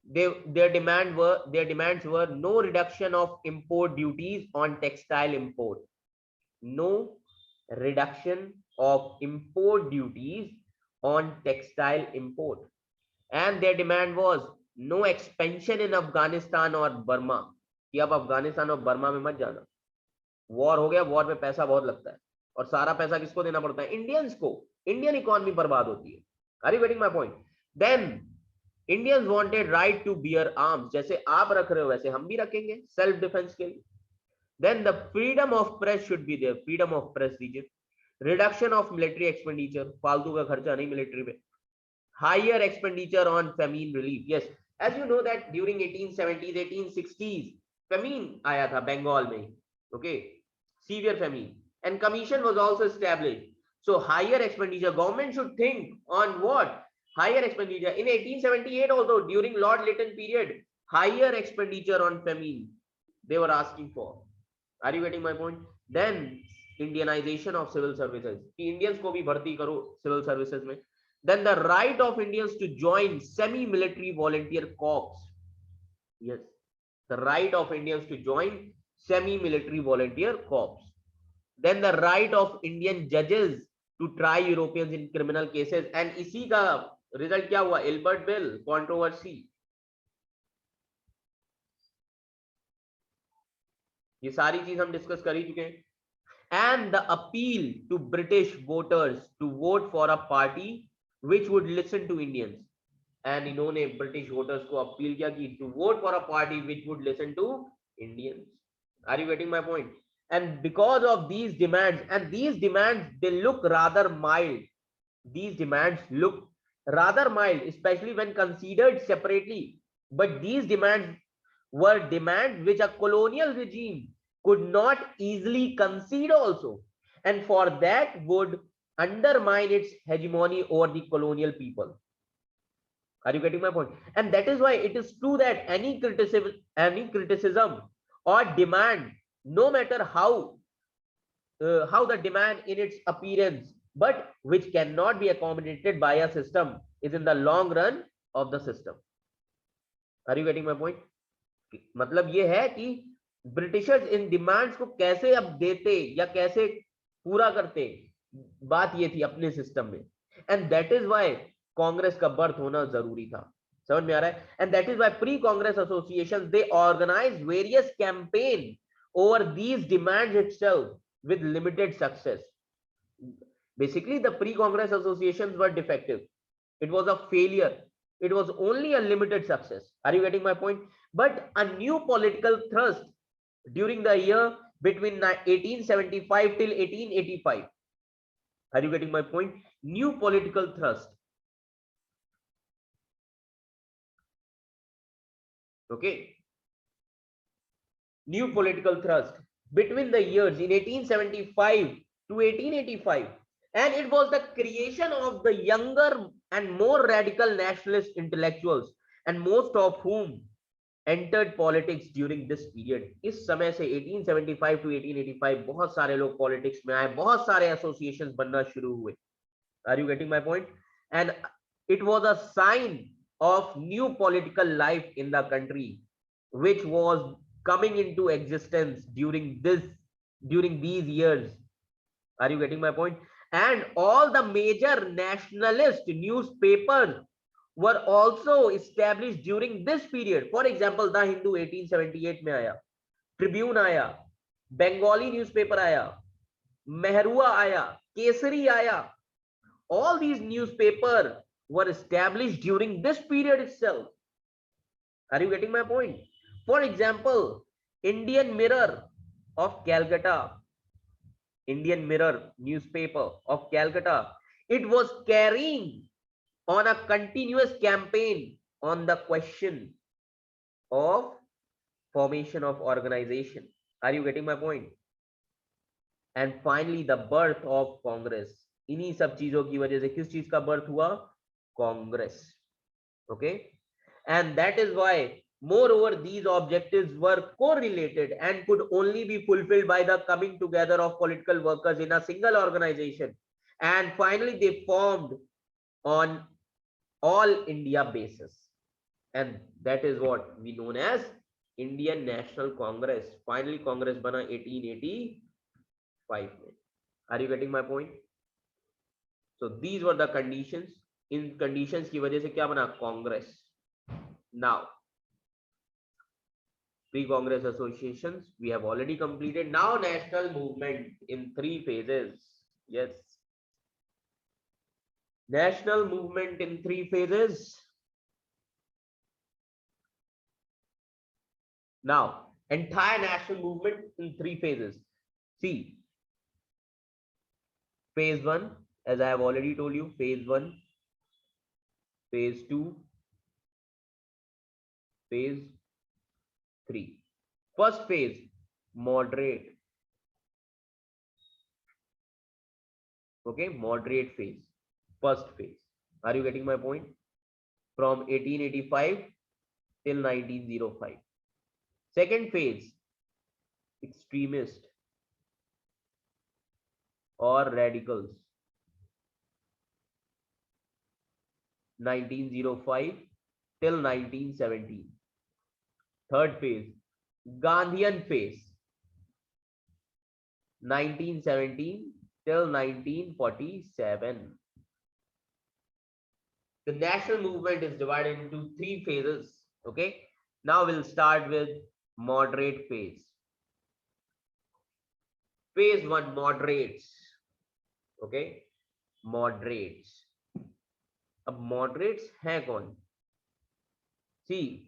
[SPEAKER 1] their demands were no reduction of import duties on textile import. No reduction of import duties on textile import. And their demand was no expansion in Afghanistan or Burma. कि अब अफगानिस्तान और Burma में मत जाना, war हो गया, war में पैसा बहुत लगता है, और सारा पैसा किसको देना पड़ता है? इंडियंस को. इंडियन इकोनॉमी बर्बाद होती है. Are you getting my point? Then Indians wanted right to bear arms. जैसे आप रख रहे हो वैसे हम भी रखेंगे सेल्फ डिफेंस के लिए. Then the freedom of press should be there. Freedom of press दीजिए. रिडक्शन ऑफ मिलिट्री एक्सपेंडिचर, फालतू का खर्चा नहीं मिलिट्री पे. Higher expenditure on famine relief. Yes, as you know that during 1870s 1860s famine आया था बंगाल में. Okay, severe famine, and commission was also established. So higher expenditure, government should think on what? Higher expenditure. In 1878 also, during Lord Lytton period, higher expenditure on famine they were asking for. Are you getting my point? Then Indianization of civil services, कि Indians को भी भर्ती करो civil services में. Then the right of Indians to join semi-military volunteer corps. Yes, the right of Indians to join semi-military volunteer corps. Then the right of Indian judges to try Europeans in criminal cases. And इसी का result क्या हुआ? Albert bill controversy. ये सारी चीज हम discuss कर ही चुके हैं. And the appeal to British voters to vote for a party which would listen to Indians. And इन्होंने ब्रिटिश वोटर्स को अपील किया कि to vote for a party which would listen to Indians. Are you getting my point? And because of these demands, and these demands, they look rather mild. These demands look rather mild, especially when considered separately. But these demands were demands which a colonial regime could not easily concede also. And for that would undermine its hegemony over the colonial people. Are you getting my point? And that is why it is true that any criticism or demand, no matter how the demand in its appearance, but which cannot be accommodated by a system, is in the long run of the system. Are you getting my point? मतलब ये है कि Britishers इन demands को कैसे अब देते या कैसे पूरा करते, बात ये थी अपने सिस्टम में. And that is why Congress का बर्थ होना जरूरी था. समझ में आ रहा है? And that is why pre Congress associations they organise various campaign over these demands itself with limited success. Basically, the pre-Congress associations were defective. It was a failure. It was only a limited success. Are you getting my point? But a new political thrust during the year between 1875 till 1885. Are you getting my point? New political thrust. Okay. New political thrust between the years in 1875 to 1885, and it was the creation of the younger and more radical nationalist intellectuals, and most of whom entered politics during this period. इस समय से 1875 to 1885 बहुत सारे लोग politics में आए, बहुत सारे एसोसिएशंस बनना शुरू हुए. Are you getting my point? And it was a sign of new political life in the country, which was coming into existence during these years. Are you getting my point? And all the major nationalist newspapers were also established during this period. For example, The Hindu 1878 में आया, Tribune आया, Bengali newspaper आया, Mehrua आया, Kesari आया. All these newspapers were established during this period itself. Are you getting my point? For example, Indian Mirror of Calcutta, Indian Mirror newspaper of Calcutta, it was carrying on a continuous campaign on the question of formation of organization. Are you getting my point? And finally, the birth of Congress. इन्हीं सब चीजों की वजह से किस चीज का birth हुआ? Congress. Okay, and that is why moreover these objectives were correlated and could only be fulfilled by the coming together of political workers in a single organization, and finally they formed on all India basis, and that is what we known as Indian National Congress. Finally Congress bana 1885 में. Are you getting my point? So these were the conditions. In conditions की वजह से क्या बना? Congress. Now pre-Congress associations we have already completed. Now national movement in 3 phases. Yes, national movement in 3 phases. Now entire national movement in 3 phases. See, phase 1, as I have already told you, phase 1, phase 2, phase 3. First phase, moderate. Okay, moderate phase. First phase. Are you getting my point? From 1885 till 1905. Second phase, extremist or radicals. 1905 till 1917. Third phase, Gandhian phase, 1917 till 1947. The national movement is divided into 3 phases. Okay, now we'll start with moderate phase. Phase 1, moderates. Okay, moderates. अब moderates हैं कौन? See,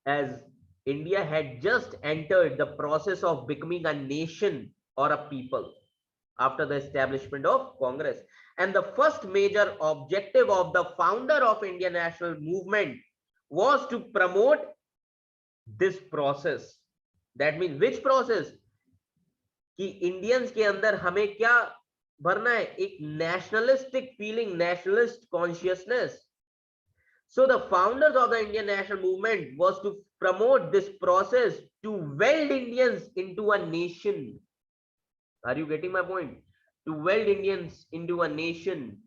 [SPEAKER 1] as India had just entered the process of becoming a nation or a people after the establishment of Congress, and the first major objective of the founder of Indian National Movement was to promote this process. That means which process? कि Indians के अंदर हमें क्या भरना है? एक nationalistic feeling, nationalist consciousness. So the founders of the Indian National Movement was to promote this process to weld Indians into a nation. Are you getting my point? To weld Indians into a nation.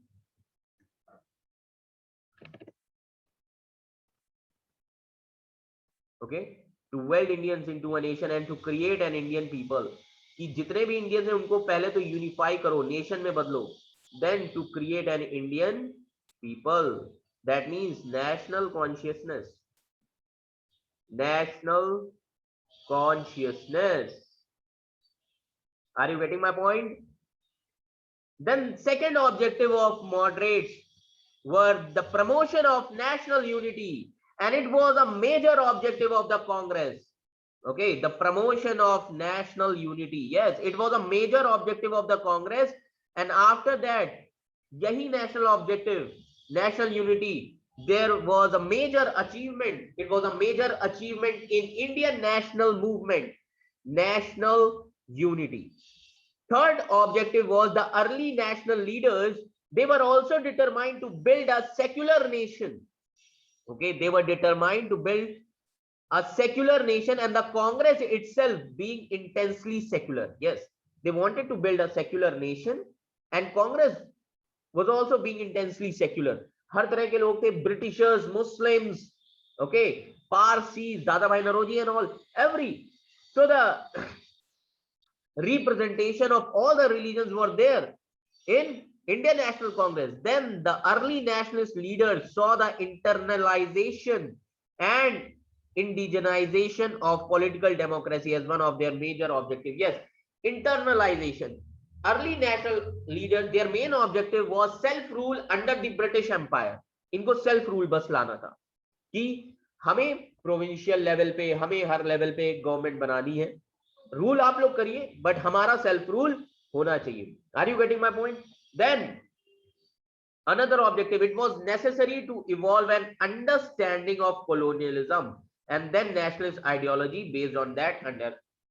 [SPEAKER 1] Okay, to weld Indians into a nation and to create an Indian people. कि जितने भी Indians हैं उनको पहले तो unify करो, nation में बदलो. Then to create an Indian people. That means national consciousness. National consciousness. Are you getting my point? Then second objective of moderates were the promotion of national unity, and it was a major objective of the Congress. Okay, the promotion of national unity. Yes, it was a major objective of the Congress, and after that, yahi national objective, national unity, there was a major achievement. It was a major achievement in Indian national movement, national unity. Third objective was the early national leaders. They were also determined to build a secular nation. Okay, they were determined to build a secular nation, and the Congress itself being intensely secular. Yes, they wanted to build a secular nation, and Congress was also being intensely secular. हर तरह के लोग थे, Britishers, Muslims, okay, Parsis, Dada Bhai Naroji and all, every. So the representation of all the religions were there in Indian National Congress. Then the early nationalist leaders saw the internalization and indigenization of political democracy as one of their major objectives. Yes, internalization. Early national leaders, their main objective was self-rule under the British Empire. इनको self-rule बस लाना था कि हमें provincial level पे, हमें हर level पे government बनानी है, रूल आप लोग करिए बट हमारा सेल्फ रूल होना चाहिए। Are you getting my point? Then another objective, it was necessary to evolve an understanding of colonialism and then nationalist ideology based on that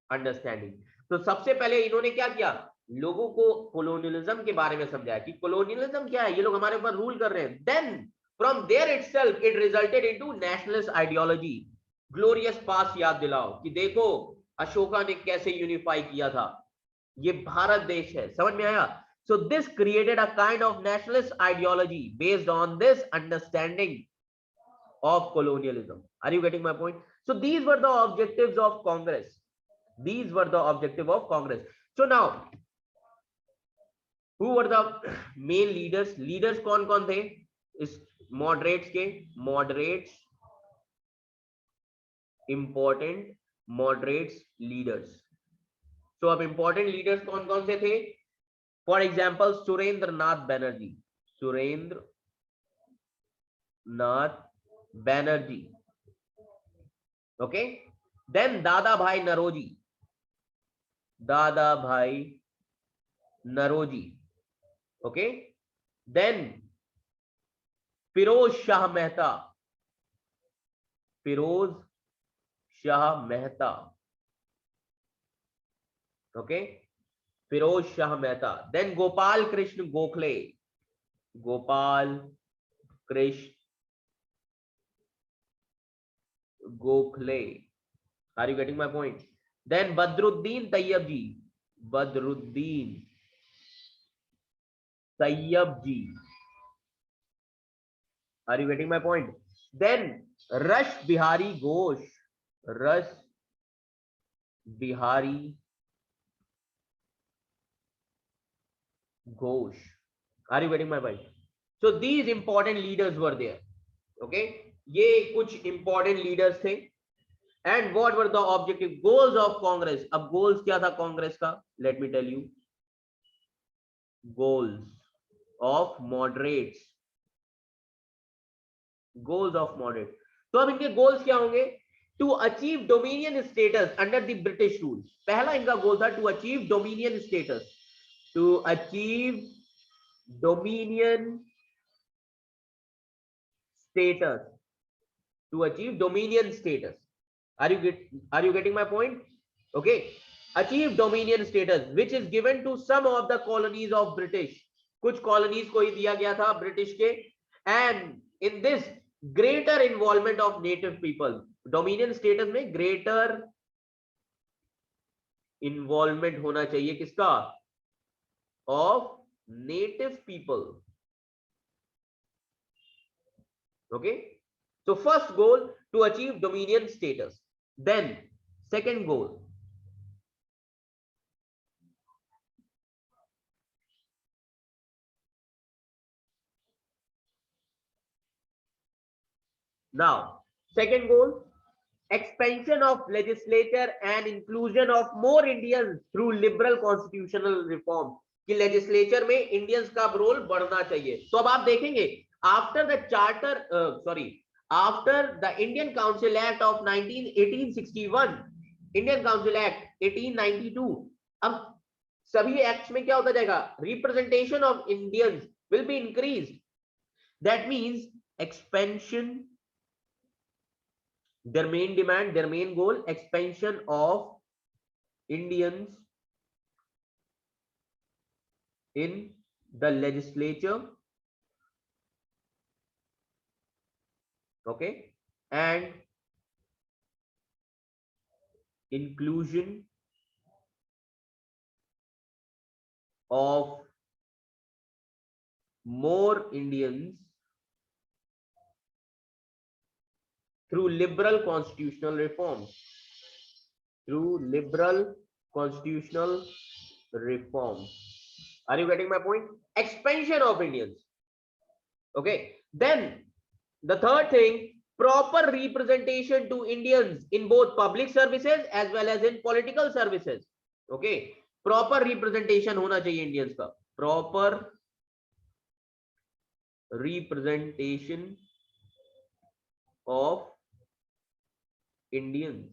[SPEAKER 1] understanding। तो सबसे पहले इन्होंने क्या किया, लोगों को कोलोनियलिज्म के बारे में समझाया कि कोलोनियलिज्म क्या है, ये लोग हमारे ऊपर रूल कर रहे हैं। Then from there itself it resulted into nationalist ideology. Glorious past याद दिलाओ कि देखो अशोका ने कैसे यूनिफाई किया था, ये भारत देश है, समझ में आया? So this created a kind of nationalist ideology based on this understanding of colonialism. Are you getting my point? So these were the objectives of Congress. These were the objective of Congress. So now, who were the main leaders? Leaders कौन कौन थे इस moderates के? Moderates, important moderates leaders. So अब important leaders कौन कौन से थे? For example, Surendra Nath Banerjee, Surendra Nath Banerjee, okay. Then Dadabhai Naoroji, Dadabhai Naoroji, okay. Then Firoz Shah Mehta, Firoz Shah Mehta, okay, Firoz Shah Mehta. Then Gopal Krishna Gokhale, Gopal Krishna Gokhale. Are you getting my point? Then Badruddin Tyabji, Badruddin Tyabji. Are you getting my point? Then Rash Behari Ghosh, Rash Behari Ghosh. Are you getting my point? So these important leaders were there, okay. ये कुछ important leaders थे। And what were the objective goals of Congress? अब goals क्या था कांग्रेस का? Let me tell you. Goals of moderates, goals of moderate. तो अब इनके गोल्स क्या होंगे? To achieve dominion status under the British rule. पहला इनका गोल था to achieve dominion status, to achieve dominion status, to achieve dominion status. Are you getting my point? Okay, achieve dominion status which is given to some of the colonies of British, कुछ colonies को ही दिया गया था British के। and in this greater involvement of native people, dominion status में greater involvement होना चाहिए किसका? of native people, okay। So first goal to achieve dominion status. Then second goal, now second goal, expansion of legislature and inclusion of more Indians through liberal constitutional reform। कि legislature में Indians का role बढ़ना चाहिए। तो अब आप देखेंगे after the charter, after the Indian Council Act of 1861, Indian Council Act 1892, अब सभी एक्ट्स में क्या होता जाएगा? Representation of Indians will be increased. That means expansion, their main demand, their main goal, expansion of Indians in the legislature, okay, and inclusion of more Indians through liberal constitutional reforms, through liberal constitutional reforms। Are you getting my point? Expansion of Indians, okay। Then the third thing, proper representation to Indians in both public services as well as in political services, okay। proper representation होना चाहिए Indians का, proper representation of Indians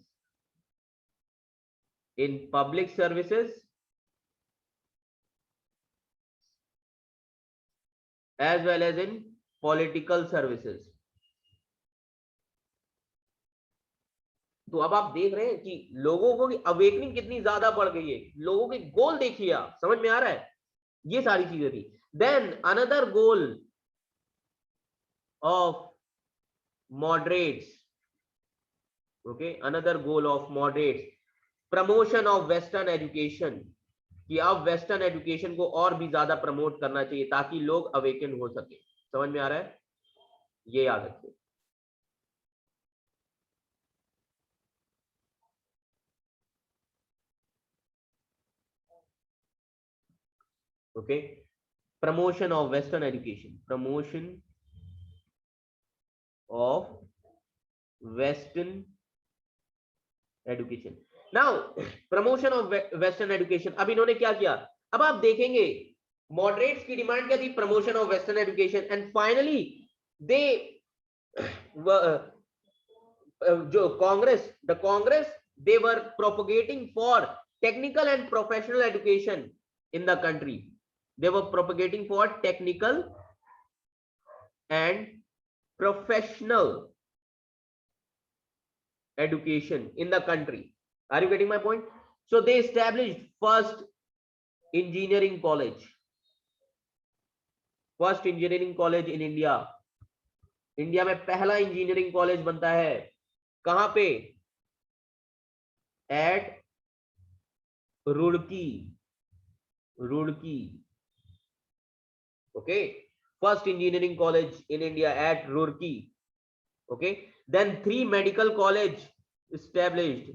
[SPEAKER 1] in public services as well as in political services. तो अब आप देख रहे हैं कि लोगों को अवेकनिंग कितनी ज्यादा बढ़ गई है, लोगों के गोल देखिए, आप समझ में आ रहा है, ये सारी चीजें थी. Then another goal of moderates, okay, another goal of moderates, promotion of western education, कि अब वेस्टर्न एजुकेशन को और भी ज्यादा प्रमोट करना चाहिए ताकि लोग अवेकन हो सके. समझ में आ रहा है, ये याद रखिए. Okay, promotion of western education, promotion of western education. Now promotion of western education, अब इन्होंने क्या किया, अब आप देखेंगे मॉडरेट्स की डिमांड क्या थी, promotion of western education, and finally they जो Congress, the Congress, they were propagating for technical and professional education in the country. They were propagating for technical and professional education in the country. Are you getting my point? So they established first engineering college, first engineering college in India. India में पहला engineering college बनता है कहां पे, at Roorkee, Roorkee. Okay, first engineering college in India at Roorkee. Okay, then 3 medical college established,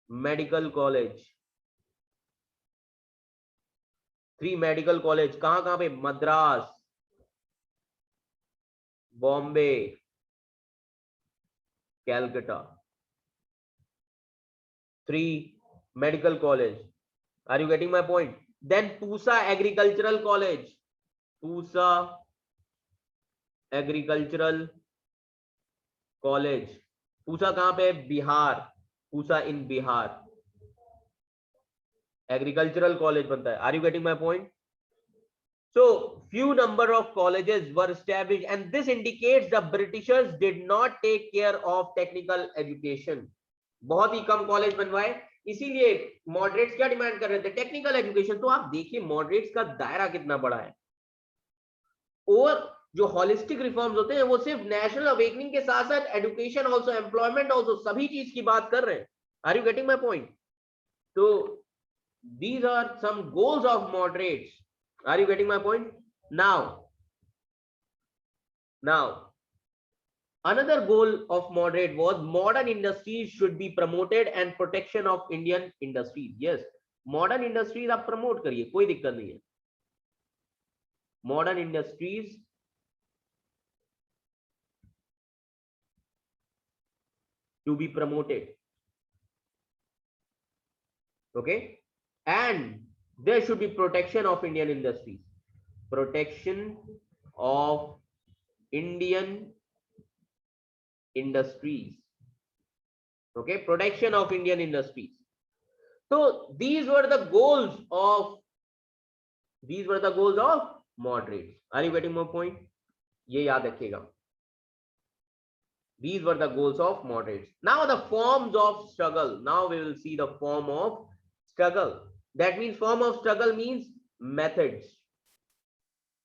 [SPEAKER 1] medical college, 3 medical college कहां पे, Madras, Bombay, Calcutta. 3 medical college. Are you getting my point? Then Pusa agricultural college, Pusa agricultural college. Pusa कहां पे, Bihar, Pusa in Bihar, agricultural college बनता है. Are you getting my point? So few number of colleges were established and this indicates the Britishers did not take care of technical education. बहुत ही कम college बनवाए, इसीलिए moderates क्या demand कर रहे थे, technical education. तो आप देखिए मॉडरेट्स का दायरा कितना बड़ा है. और जो होलिस्टिक रिफॉर्म्स होते हैं वो सिर्फ नेशनल अवेकनिंग के साथ साथ एजुकेशन आल्सो, एम्प्लॉयमेंट आल्सो, सभी चीज की बात कर रहे हैं. Are you getting my point? तो these are some goals of moderates. Are you getting my point? Now another goal of moderate was modern industries should be promoted and protection of Indian industries. Yes, modern industries आप promote करिए, कोई दिक्कत नहीं है. Modern industries to be promoted. Okay, and there should be protection of Indian industries. Protection of Indian industries. Okay, protection of Indian industries. So these were the goals of moderates. Are you getting my point? ये याद रखिएगा. These were the goals of moderates. Now the forms of struggle. Now we will see the form of struggle. That means form of struggle means methods.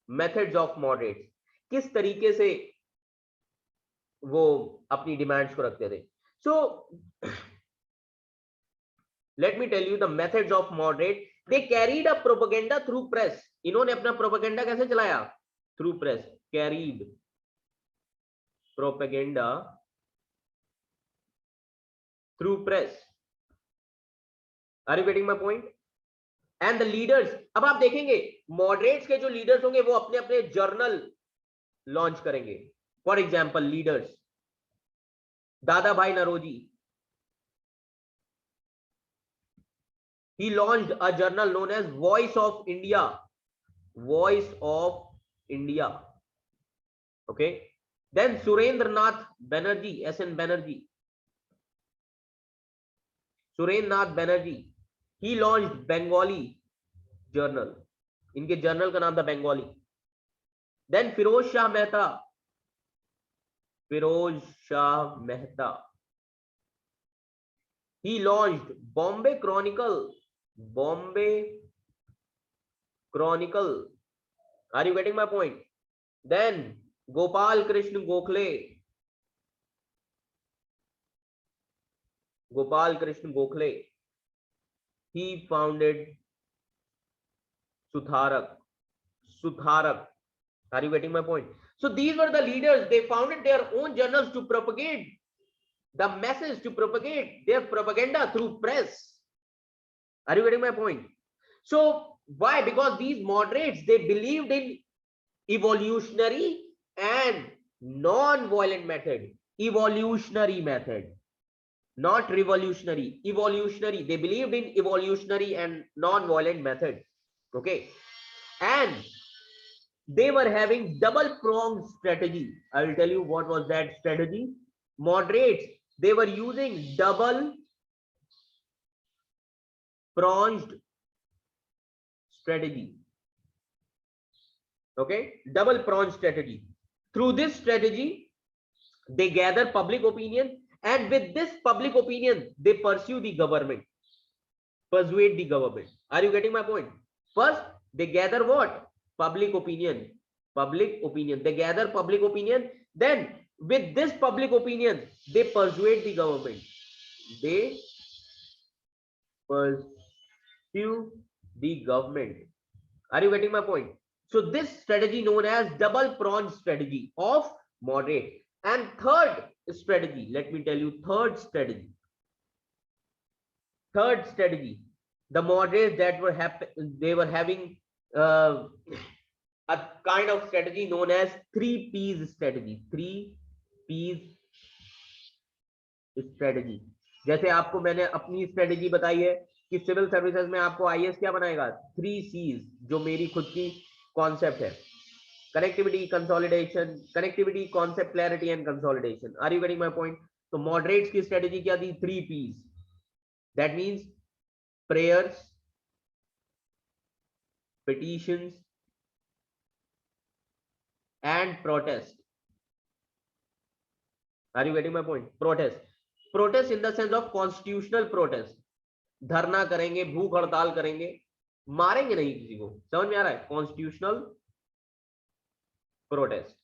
[SPEAKER 1] Methods of moderates. किस तरीके से वो अपनी demands को रखते थे. So let me tell you the methods of moderate. They carried a propaganda through press. इन्होंने अपना प्रोपेगेंडा कैसे चलाया? Through press. Carried propaganda through press. Are you getting my point? And the leaders, अब आप देखेंगे moderates के जो leaders होंगे वो अपने अपने जर्नल लॉन्च करेंगे. फॉर एग्जाम्पल लीडर्स, दादा भाई Naoroji, he launched a journal known as Voice of India. Voice of India. Okay, then Surendranath Banerjee, SN Banerjee, Surendra Nath Banerjee, he launched Bengalee journal, इनके जर्नल का नाम था Bengalee. Then Firoz Shah Mehta, Firoz Shah Mehta, he launched Bombay Chronicle, Bombay Chronicle, are you getting my point? Then Gopal Krishna Gokhale, Gopal Krishna Gokhale, he founded Sutharak, Sutharak, are you getting my point? So these were the leaders, they founded their own journals to propagate the message, to propagate their propaganda through press. Are you getting my point? So why? Because these moderates, they believed in evolutionary and non-violent method. Evolutionary method, not revolutionary, evolutionary. They believed in evolutionary and non-violent method. Okay, and they were having double pronged strategy. I will tell you what was that strategy. Moderates, they were using double pronged strategy. Okay, double pronged strategy. Through this strategy, they gather public opinion, and with this public opinion, they pursue the government, persuade the government. Are you getting my point? First, they gather what? Public opinion. Public opinion. They gather public opinion. Then, with this public opinion, they persuade the government. They pursue the government. Are you getting my point? So this strategy known as double pronged strategy of moderate. And third strategy, let me tell you, third strategy, the moderates that were they were having uh, a kind of strategy known as 3 P's strategy. 3 P's strategy. जैसे आपको मैंने अपनी strategy बताई है कि civil services में आपको IAS क्या बनाएगा, 3 C's, जो मेरी खुद की कॉन्सेप्ट है, connectivity, consolidation, connectivity, concept, clarity and consolidation. Are you getting my point? तो मॉडरेट्स की स्ट्रेटेजी क्या थी? 3 P's, that means prayers, petitions and protest. Are you getting my point? Protest in the sense of constitutional protest. धरना करेंगे, भूख हड़ताल करेंगे, मारेंगे नहीं किसी को, समझ में आ रहा है? Constitutional protest.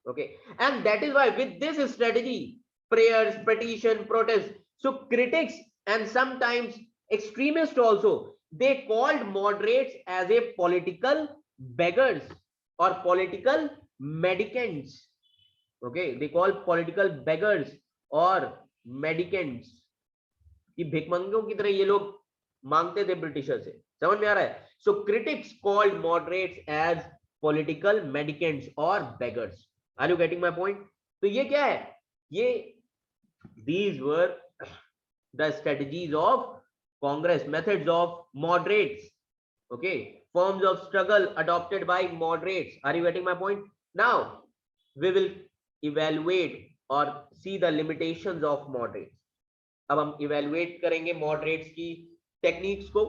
[SPEAKER 1] Okay, and that is why with this strategy, prayers, petition, protest, so critics and sometimes extremists also, they called moderates as a political beggars or political mendicants. Okay, they call political beggars or mendicants, कि भिखमंगों की तरह ये लोग मांगते थे britisher से, समझ में आ रहा है? So critics called moderates as political mendicants or beggars. Are you getting my point? तो ये क्या है? ये these were the strategies of Congress, methods of moderates. Okay, forms of struggle adopted by moderates. Are you getting my point? Now we will evaluate or see the limitations of moderates. अब हम evaluate करेंगे moderates की techniques को,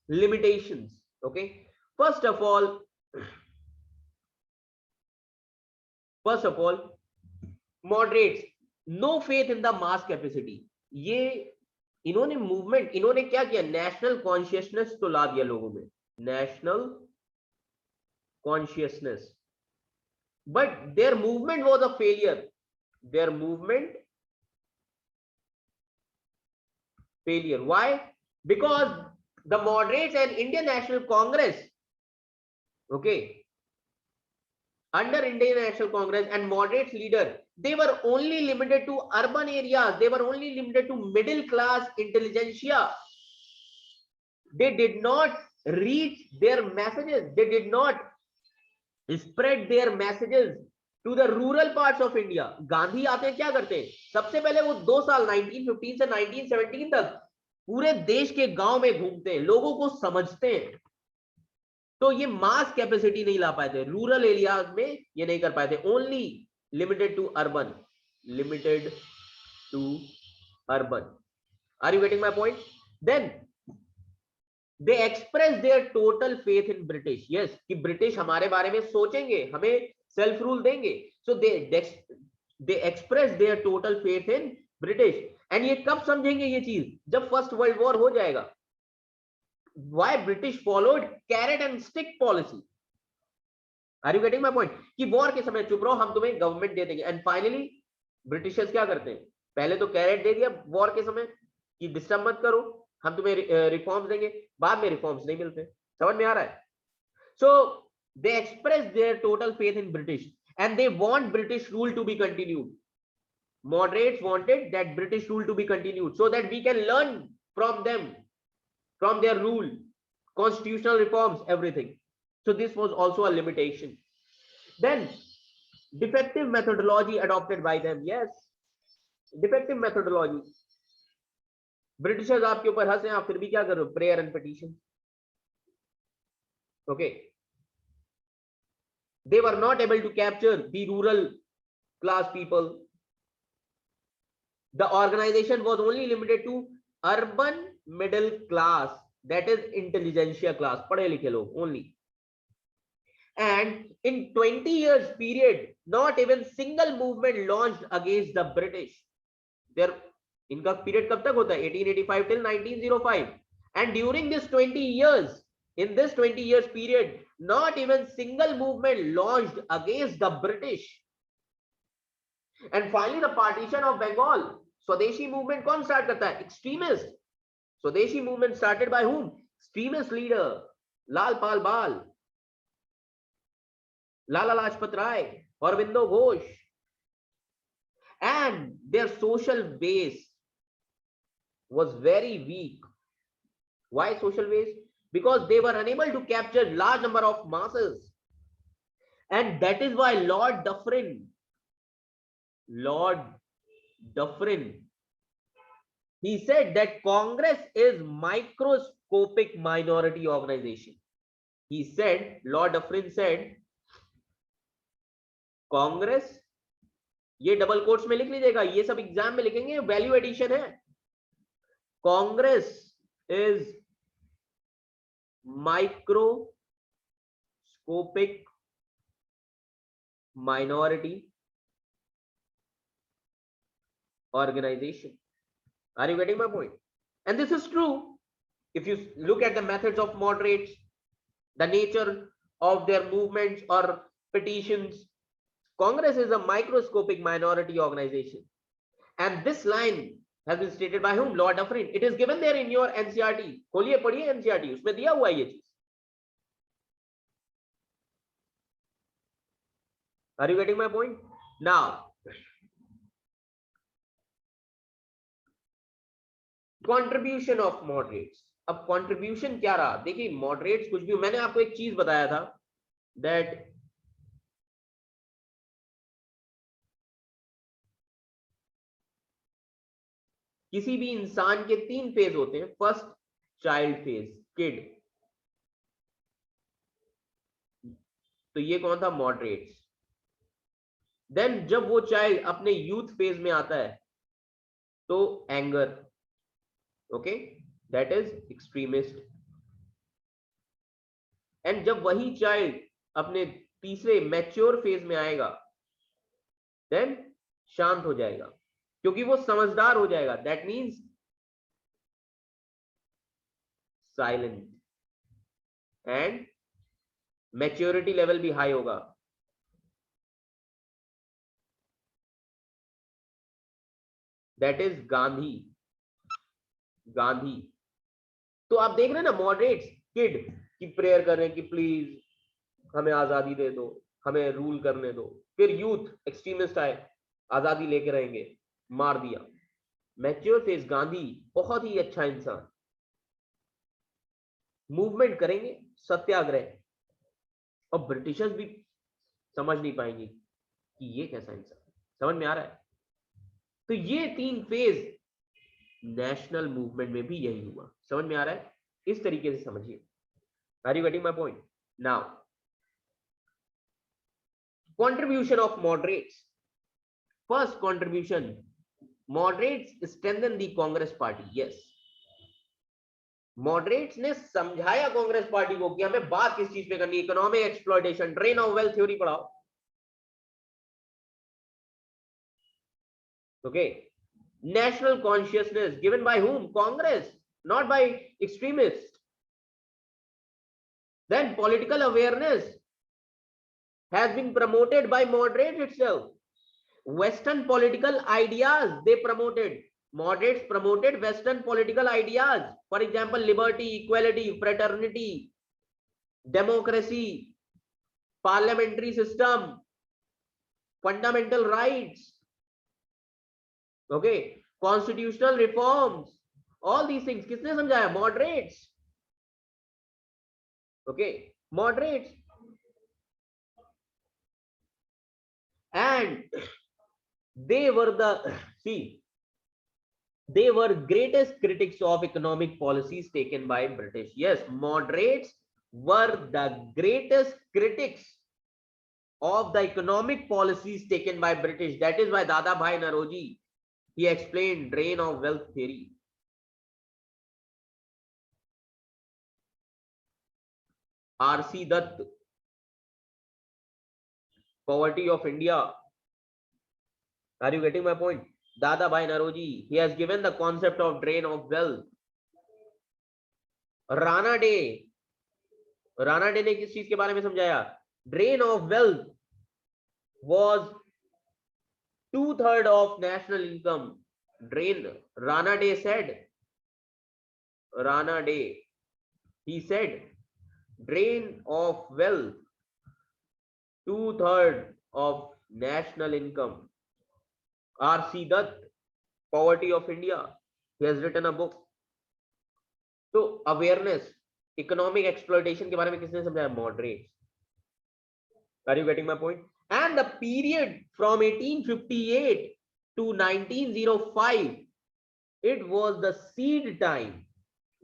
[SPEAKER 1] limitations. Okay, first of all, moderates, no faith in the mass capacity. ये इन्होंने movement, इन्होंने क्या किया? नेशनल कॉन्शियसनेस तो ला दिया लोगों में, national consciousness, but there movement was a failure. There movement failure. Why? Because the moderates and Indian National Congress, okay, under Indian National Congress and moderates leader, they were only limited to urban areas. They were only limited to middle class intelligentsia. They did not reach their messages. They did not spread their messages to the rural parts of India. Gandhi आते हैं, क्या करते हैं? सबसे पहले वो 2 साल 1915 से 1917 तक पूरे देश के गांव में घूमते हैं, लोगों को समझते हैं. तो ये मास कैपेसिटी नहीं ला पाए थे, रूरल एरियाज में ये नहीं कर पाए थे. Only limited to urban, limited to urban. Are you getting my point? Then they express their total faith in British. Yes, कि ब्रिटिश हमारे बारे में सोचेंगे, हमें सेल्फ रूल देंगे. So they express their total faith in British. And ये कब समझेंगे ये चीज? जब फर्स्ट वर्ल्ड वॉर हो जाएगा. Why British followed carrot and stick policy? Are you getting my point? कि वॉर के समय चुप रहो, हम तुम्हें गवर्नमेंट दे देंगे. एंड फाइनली ब्रिटिशर्स क्या करते हैं? पहले तो कैरेट दे दिया वॉर के समय कि डिस्टर्ब मत करो, हम तुम्हें रिफॉर्म्स देंगे. बाद में रिफॉर्म्स नहीं मिलते. समझ में आ रहा है? So they express their total faith in British and they want British rule to be continued. Moderates wanted that British rule to be continued so that we can learn from them, from their rule, constitutional reforms, everything. So this was also a limitation. Then defective methodology adopted by them. Yes, defective methodology. Britishers आपके ऊपर हंसे, आप फिर भी क्या कर रहे हो? Prayer and petition. Okay. They were not able to capture the rural class people. The organization was only limited to urban middle class, that is intelligentsia class, पढ़े लिखे लोग only. And in 20 years period, not even single movement launched against the British. Their इनका period कब तक होता है? 1885 till 1905. And during this 20 years, in this 20 years period, not even single movement launched against the British. And finally the partition of Bengal. Swadeshi movement कौन start करता है? Extremist. Swadeshi movement started by whom? Extremist leader Lal Pal Bal, Lala Lajpat Rai, Aurobindo Ghosh. And their social base was very weak. Why social base? Because they were unable to capture large number of masses. And that is why Lord Dufferin, he said that Congress is microscopic minority organization. He said, Lord Dufferin said, Congress, ये double quotes में लिख लीजिएगा, ये सब exam में लिखेंगे, value addition है. Congress is microscopic minority organization. Are you getting my point? And this is true. If you look at the methods of moderates, the nature of their movements or petitions, Congress is a microscopic minority organization. And this line has been stated by whom? Lord Dufferin. It is given there in your NCERT. खोलिए पढ़िए NCERT, उसमें दिया हुआ है ये चीज. Are you getting my point? Now, contribution of moderates. अब contribution क्या रहा? देखिए मॉडरेट्स कुछ भी, मैंने आपको एक चीज बताया था दैट किसी भी इंसान के 3 फेज होते हैं. First child phase, kid. तो ये कौन था? मॉडरेट्स. देन जब वो चाइल्ड अपने यूथ फेज में आता है तो anger. Okay, that is extremist. And जब वही चाइल्ड अपने तीसरे मैच्योर फेज में आएगा देन शांत हो जाएगा, क्योंकि वो समझदार हो जाएगा. That means silent. And maturity level भी हाई होगा. That is Gandhi. तो आप देख रहे हैं ना, मॉडरेट्स, किड की प्रेयर कर रहे हैं कि प्लीज हमें आजादी दे दो, हमें रूल करने दो. फिर यूथ एक्सट्रीमिस्ट आए, आजादी लेके रहेंगे, मार दिया. मैच्योर फेज गांधी, बहुत ही अच्छा इंसान, मूवमेंट करेंगे, सत्याग्रह. और ब्रिटिशर्स भी समझ नहीं पाएंगे कि ये कैसा इंसान. समझ में आ रहा है? तो ये 3 फेज नेशनल मूवमेंट में भी यही हुआ. समझ में आ रहा है? इस तरीके से समझिए. Are you getting my point? Now contribution of moderates. First contribution moderates strengthen the Congress party. Yes, moderates ने समझाया कांग्रेस पार्टी को कि हमें बात किस चीज पे करनी है, economic exploitation, drain of wealth theory पढ़ाओ। Okay, national consciousness given by whom? Congress, not by extremists. Then political awareness has been promoted by moderates itself. Western political ideas they promoted. Moderates promoted Western political ideas. For example, liberty, equality, fraternity, democracy, parliamentary system, fundamental rights, okay, constitutional reforms, all these things किसने समझाया? Moderates. Okay, moderates. And they were they were greatest critics of economic policies taken by British. Yes, moderates were the greatest critics of the economic policies taken by British. That is why Dadabhai Naroji, he explained drain of wealth theory. R.C. Dutt, poverty of India. Are you getting my point? Dadabhai Naroji, he has given the concept of drain of wealth. Rana day ने किस चीज के बारे में समझाया? Drain of wealth was 2/3 of national income. Drain. Rana Day he said drain of wealth 2/3 of national income. R.C. Dutt, poverty of India, he has written a book. तो awareness, economic exploitation के बारे में किसने समझाया? Moderates. Are you getting my point? And the period from 1858 to 1905, it was the seed time.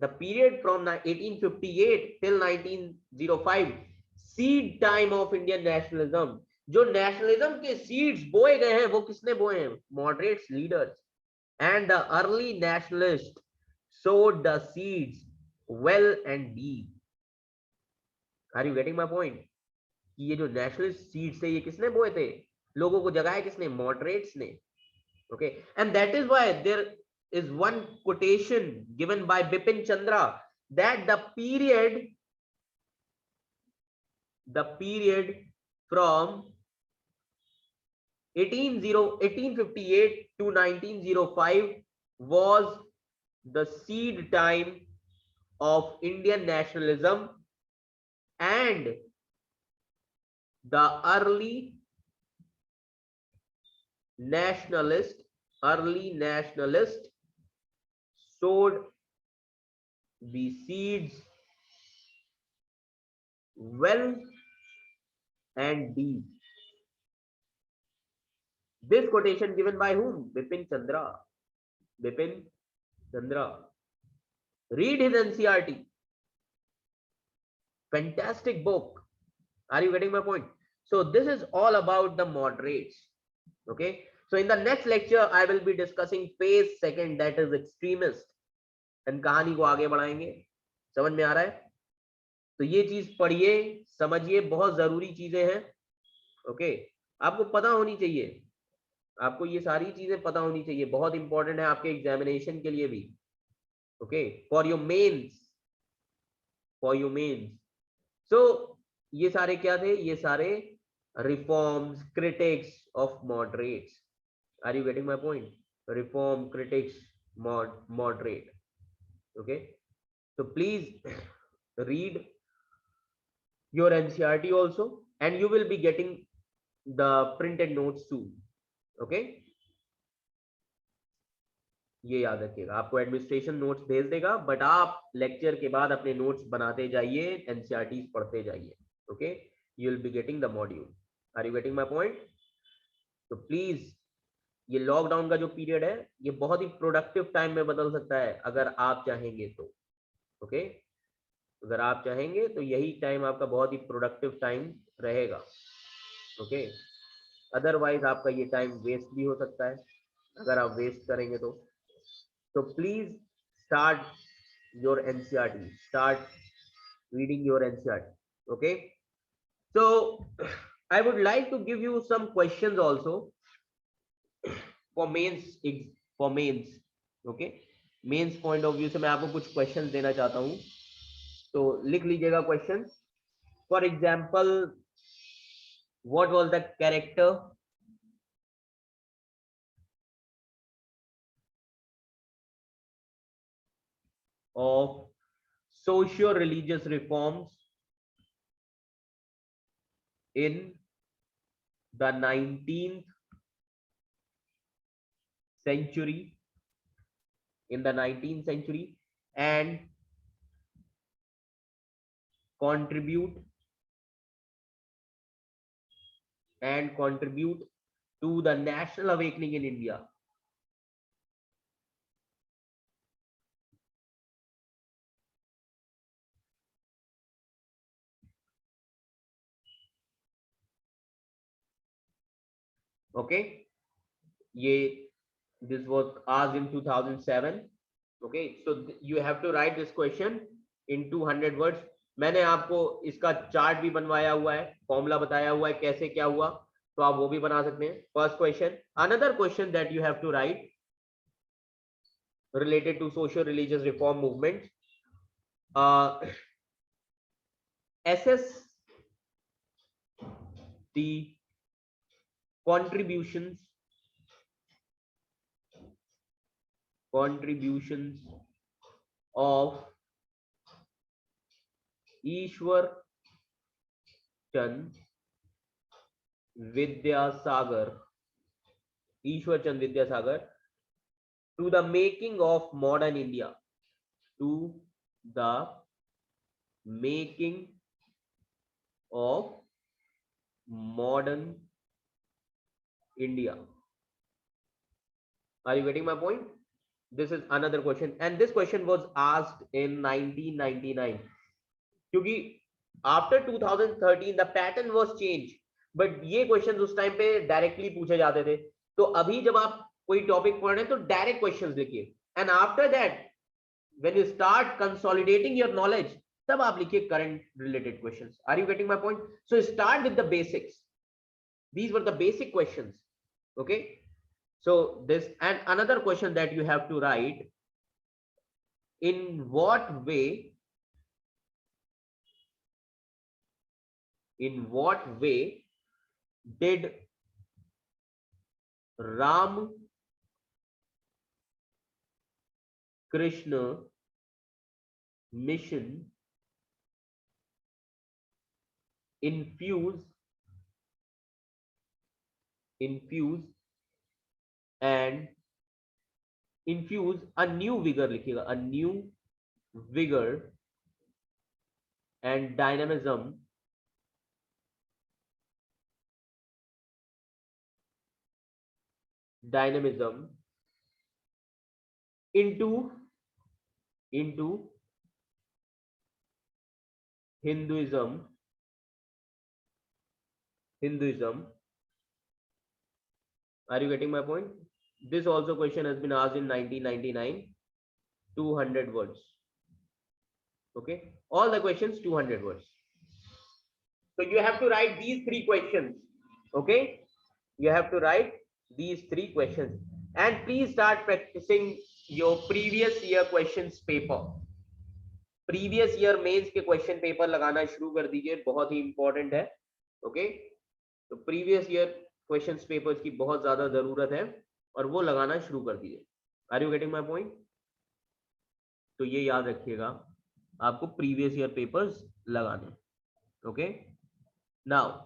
[SPEAKER 1] The period from 1858 till 1905, seed time of Indian nationalism. जो nationalism के seeds बोए गए हैं वो किसने बोए हैं? Moderates leaders. And the early nationalist sowed the seeds well and deep. Are you getting my point? ये जो नेशनलिस्ट सीड्स है ये किसने बोए थे? लोगों को जगाया किसने? मॉडरेट्स ने. Okay, and that is why there is one quotation given by Bipin Chandra that the period from 1858 to 1905 was the seed time of Indian nationalism, and the early nationalist sowed the seeds well and deep. This quotation given by whom? Bipin Chandra. Read his NCERT. Fantastic book. Are you getting my point? So this is all about the moderates. Okay, so in the next lecture I will be discussing phase second, that is extremist, and कहानी को आगे बढ़ाएंगे. समझ में आ रहा है? तो ये चीज पढ़िए, समझिए, बहुत जरूरी चीजें हैं. ओके, आपको पता होनी चाहिए, आपको ये सारी चीजें पता होनी चाहिए, बहुत इंपॉर्टेंट है आपके एग्जामिनेशन के लिए भी. Okay, for your mains. सो ये सारे क्या थे? ये सारे reforms, critics of moderates. Are you getting my point? Reform, critics, moderate. Okay, so please read your NCERT also, and you will be getting the printed notes too. Okay, ये याद रखिएगा, आपको एडमिनिस्ट्रेशन नोट्स भेज देगा, but आप lecture के बाद अपने नोट्स बनाते जाइए, NCERT पढ़ते जाइए. Okay, you will be getting the module. Are you getting my point? तो प्लीज ये लॉकडाउन का जो पीरियड है ये बहुत ही प्रोडक्टिव टाइम में बदल सकता है अगर आप चाहेंगे तो. ओके, अगर आप चाहेंगे तो यही टाइम आपका बहुत ही प्रोडक्टिव टाइम रहेगा. ओके, अदरवाइज आपका ये टाइम वेस्ट भी हो सकता है. अगर आप वेस्ट करेंगे तो please start your NCERT, start reading your NCERT. Okay, so I would like to give you some questions also for mains, for mains. Okay, mains point of view से मैं आपको कुछ क्वेश्चंस देना चाहता हूं, तो लिख लीजिएगा question. For example, what was the character of socio religious reforms in the 19th century, in the 19th century, and contribute to the national awakening in India. Okay, this was asked in 2007. Okay, so you have to write this question in 200 words. मैंने आपको इसका chart भी बनवाया हुआ है, formula बताया हुआ है कैसे क्या हुआ, तो आप वो भी बना सकते हैं. First question. Another question that you have to write related to social religious reform movement, assess the contributions of Ishwar Chand Vidyasagar to the making of modern India, to the making of modern India. Are you getting my point? This is another question, and this question was asked in 1999. क्योंकि after 2013 the pattern was changed, but ये questions उस time पे directly पूछे जाते थे. तो अभी जब आप कोई टॉपिक पढ़ रहे हैं तो डायरेक्ट क्वेश्चंस लिखिए, and after that when you start consolidating your knowledge, तब आप लिखिए current related questions. Are you getting my point? So start with the basics. These were the basic questions. Okay, so this, and another question that you have to write: in what way did Ram Krishna mission infuse a new vigor, लिखिएगा, a new vigor and dynamism into Hinduism. Are you getting my point? This also question has been asked in 1999. 200 words. Okay, all the questions 200 words. So you have to write these three questions. Okay, you have to write these three questions, and please start practicing your previous year questions paper. Previous year mains के question paper लगाना शुरू कर दीजिए, बहुत ही important है. Okay, तो previous year questions papers की बहुत ज्यादा जरूरत है और वो लगाना शुरू कर दीजिए. Are you getting my point? तो ये याद रखिएगा, आपको प्रीवियस ईयर पेपर्स लगाने. Okay, now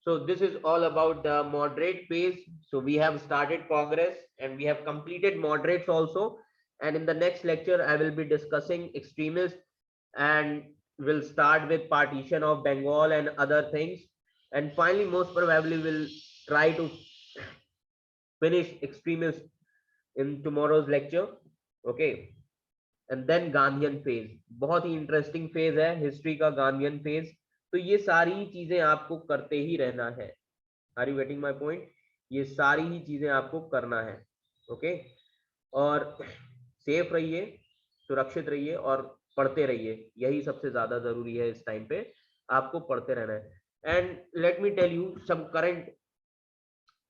[SPEAKER 1] so this is all about the moderate phase. So we have started Congress and we have completed moderates also, and in the next lecture I will be discussing extremists, and we'll start with partition of Bengal and other things, and finally most probably we'll try to finish extremists in tomorrow's lecture. Okay, and then Gandhian phase, बहुत ही interesting phase है history का, Gandhian phase. तो ये सारी चीजें आपको करते ही रहना है. Are you getting my point? ये सारी ही चीजें आपको करना है। ओके, और सेफ रहिए, सुरक्षित रहिए और पढ़ते रहिए, यही सबसे ज्यादा जरूरी है इस टाइम पे, आपको पढ़ते रहना है। And let me tell you some current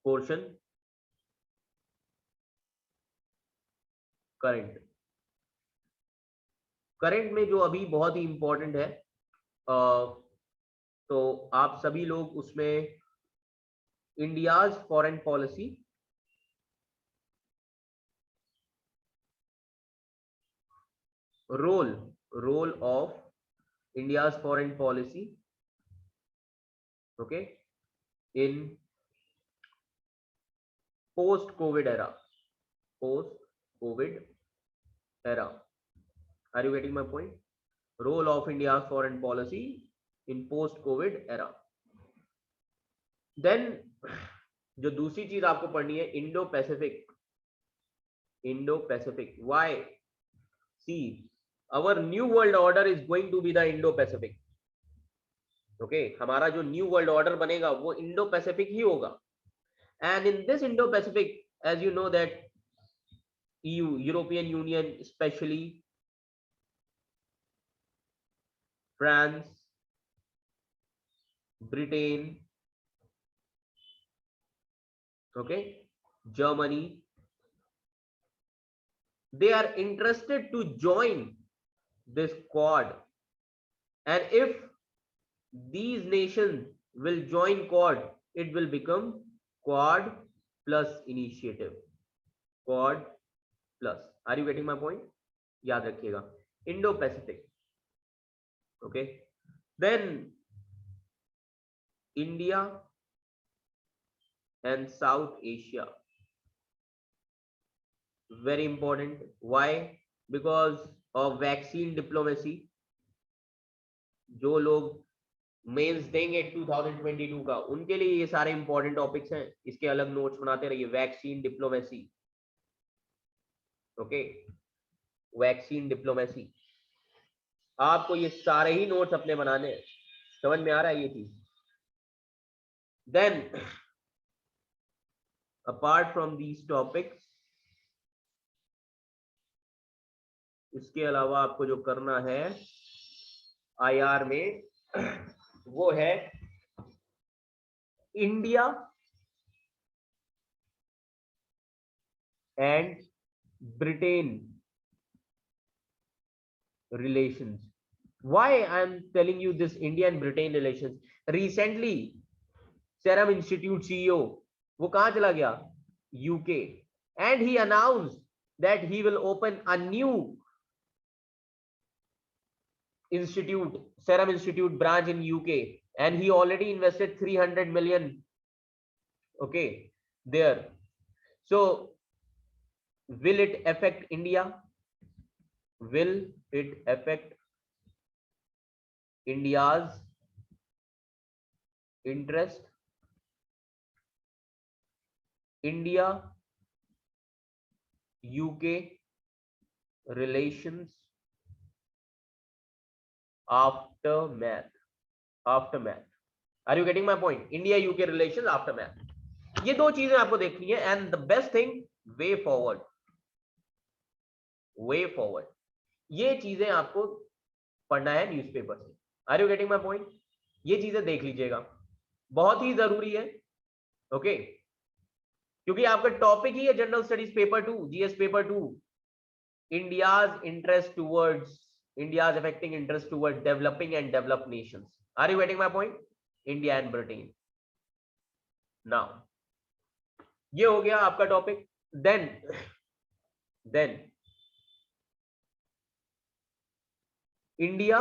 [SPEAKER 1] portion. Current current में जो अभी बहुत ही इंपॉर्टेंट है, तो आप सभी लोग उसमें India's foreign policy, role of India's foreign policy, okay, in post covid era, post covid era. Are you getting my point? Role of India's foreign policy in post covid era. Then जो दूसरी चीज आपको पढ़नी है, Indo Pacific. Indo Pacific, why? See, our new world order is going to be the Indo Pacific. Okay, हमारा जो new world order बनेगा वो इंडो पैसिफिक ही होगा। And in this Indo Pacific, as you know that EU, European Union, especially France, Britain, okay, Germany, they are interested to join this Quad. And if these nations will join Quad, it will become Quad plus initiative. Quad plus. Are you getting my point? याद रखिएगा, इंडो पैसिफिक। Okay, then India and South Asia, very important. Why? Because of vaccine diplomacy. जो लोग mains देंगे 2022 का, उनके लिए ये सारे इंपॉर्टेंट टॉपिक्स हैं, इसके अलग नोट्स बनाते रहिए। Vaccine diplomacy, okay, vaccine diplomacy, आपको ये सारे ही नोट्स अपने बनाने हैं। समझ में आ रहा है ये चीज? Then apart from these topics, इसके अलावा आपको जो करना है IR में, वो है India and Britain relations. Why I am telling you this India and Britain relations? Recently Serum Institute CEO, वो कहाँ चला गया? UK, and he announced that he will open a new institute, Serum Institute branch in UK, and he already invested 300 million, okay, there. So will it affect India? Will it affect India's interest? India UK relations aftermath. Are you getting my point? India UK relations aftermath. ये दो चीजें आपको देखनी है, and the best thing, way forward. ये चीजें आपको पढ़ना है न्यूज़पेपर से। Are you getting my point? ये चीजें देख लीजिएगा, बहुत ही जरूरी है। ओके, क्योंकि आपका टॉपिक ही है general studies paper 2, GS paper 2, India's interest towards, India's affecting interest toward developing and developed nations. Are you getting my point? India and Britain. Now ये हो गया आपका topic. Then India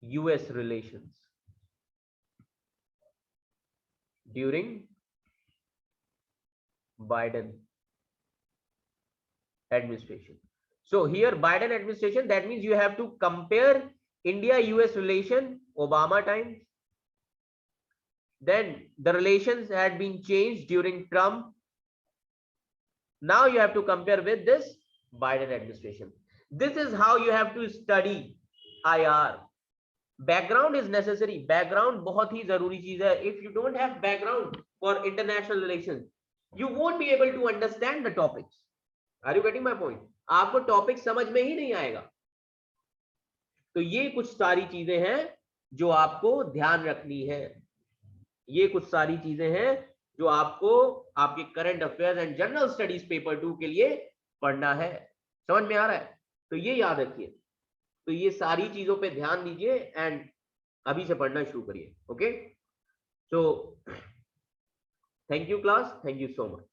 [SPEAKER 1] US relations during Biden administration. So here Biden administration, that means you have to compare India US relation Obama times, then the relations had been changed during Trump, now you have to compare with this Biden administration. This is how you have to study IR. Background is necessary, background बहुत ही जरूरी चीज है। If you don't have background for international relations, you won't be able to understand the topics. Are you getting my point? आपको topic समझ में ही नहीं आएगा. तो ये कुछ सारी चीजें हैं जो आपको ध्यान रखनी है. ये कुछ सारी चीजें हैं जो आपको आपके current affairs and general studies paper 2 के लिए पढ़ना है. समझ में आ रहा है? तो ये याद रखिए. तो ये सारी चीजों पे ध्यान दीजिए एंड अभी से पढ़ना शुरू करिए. Okay, so thank you class, thank you so much.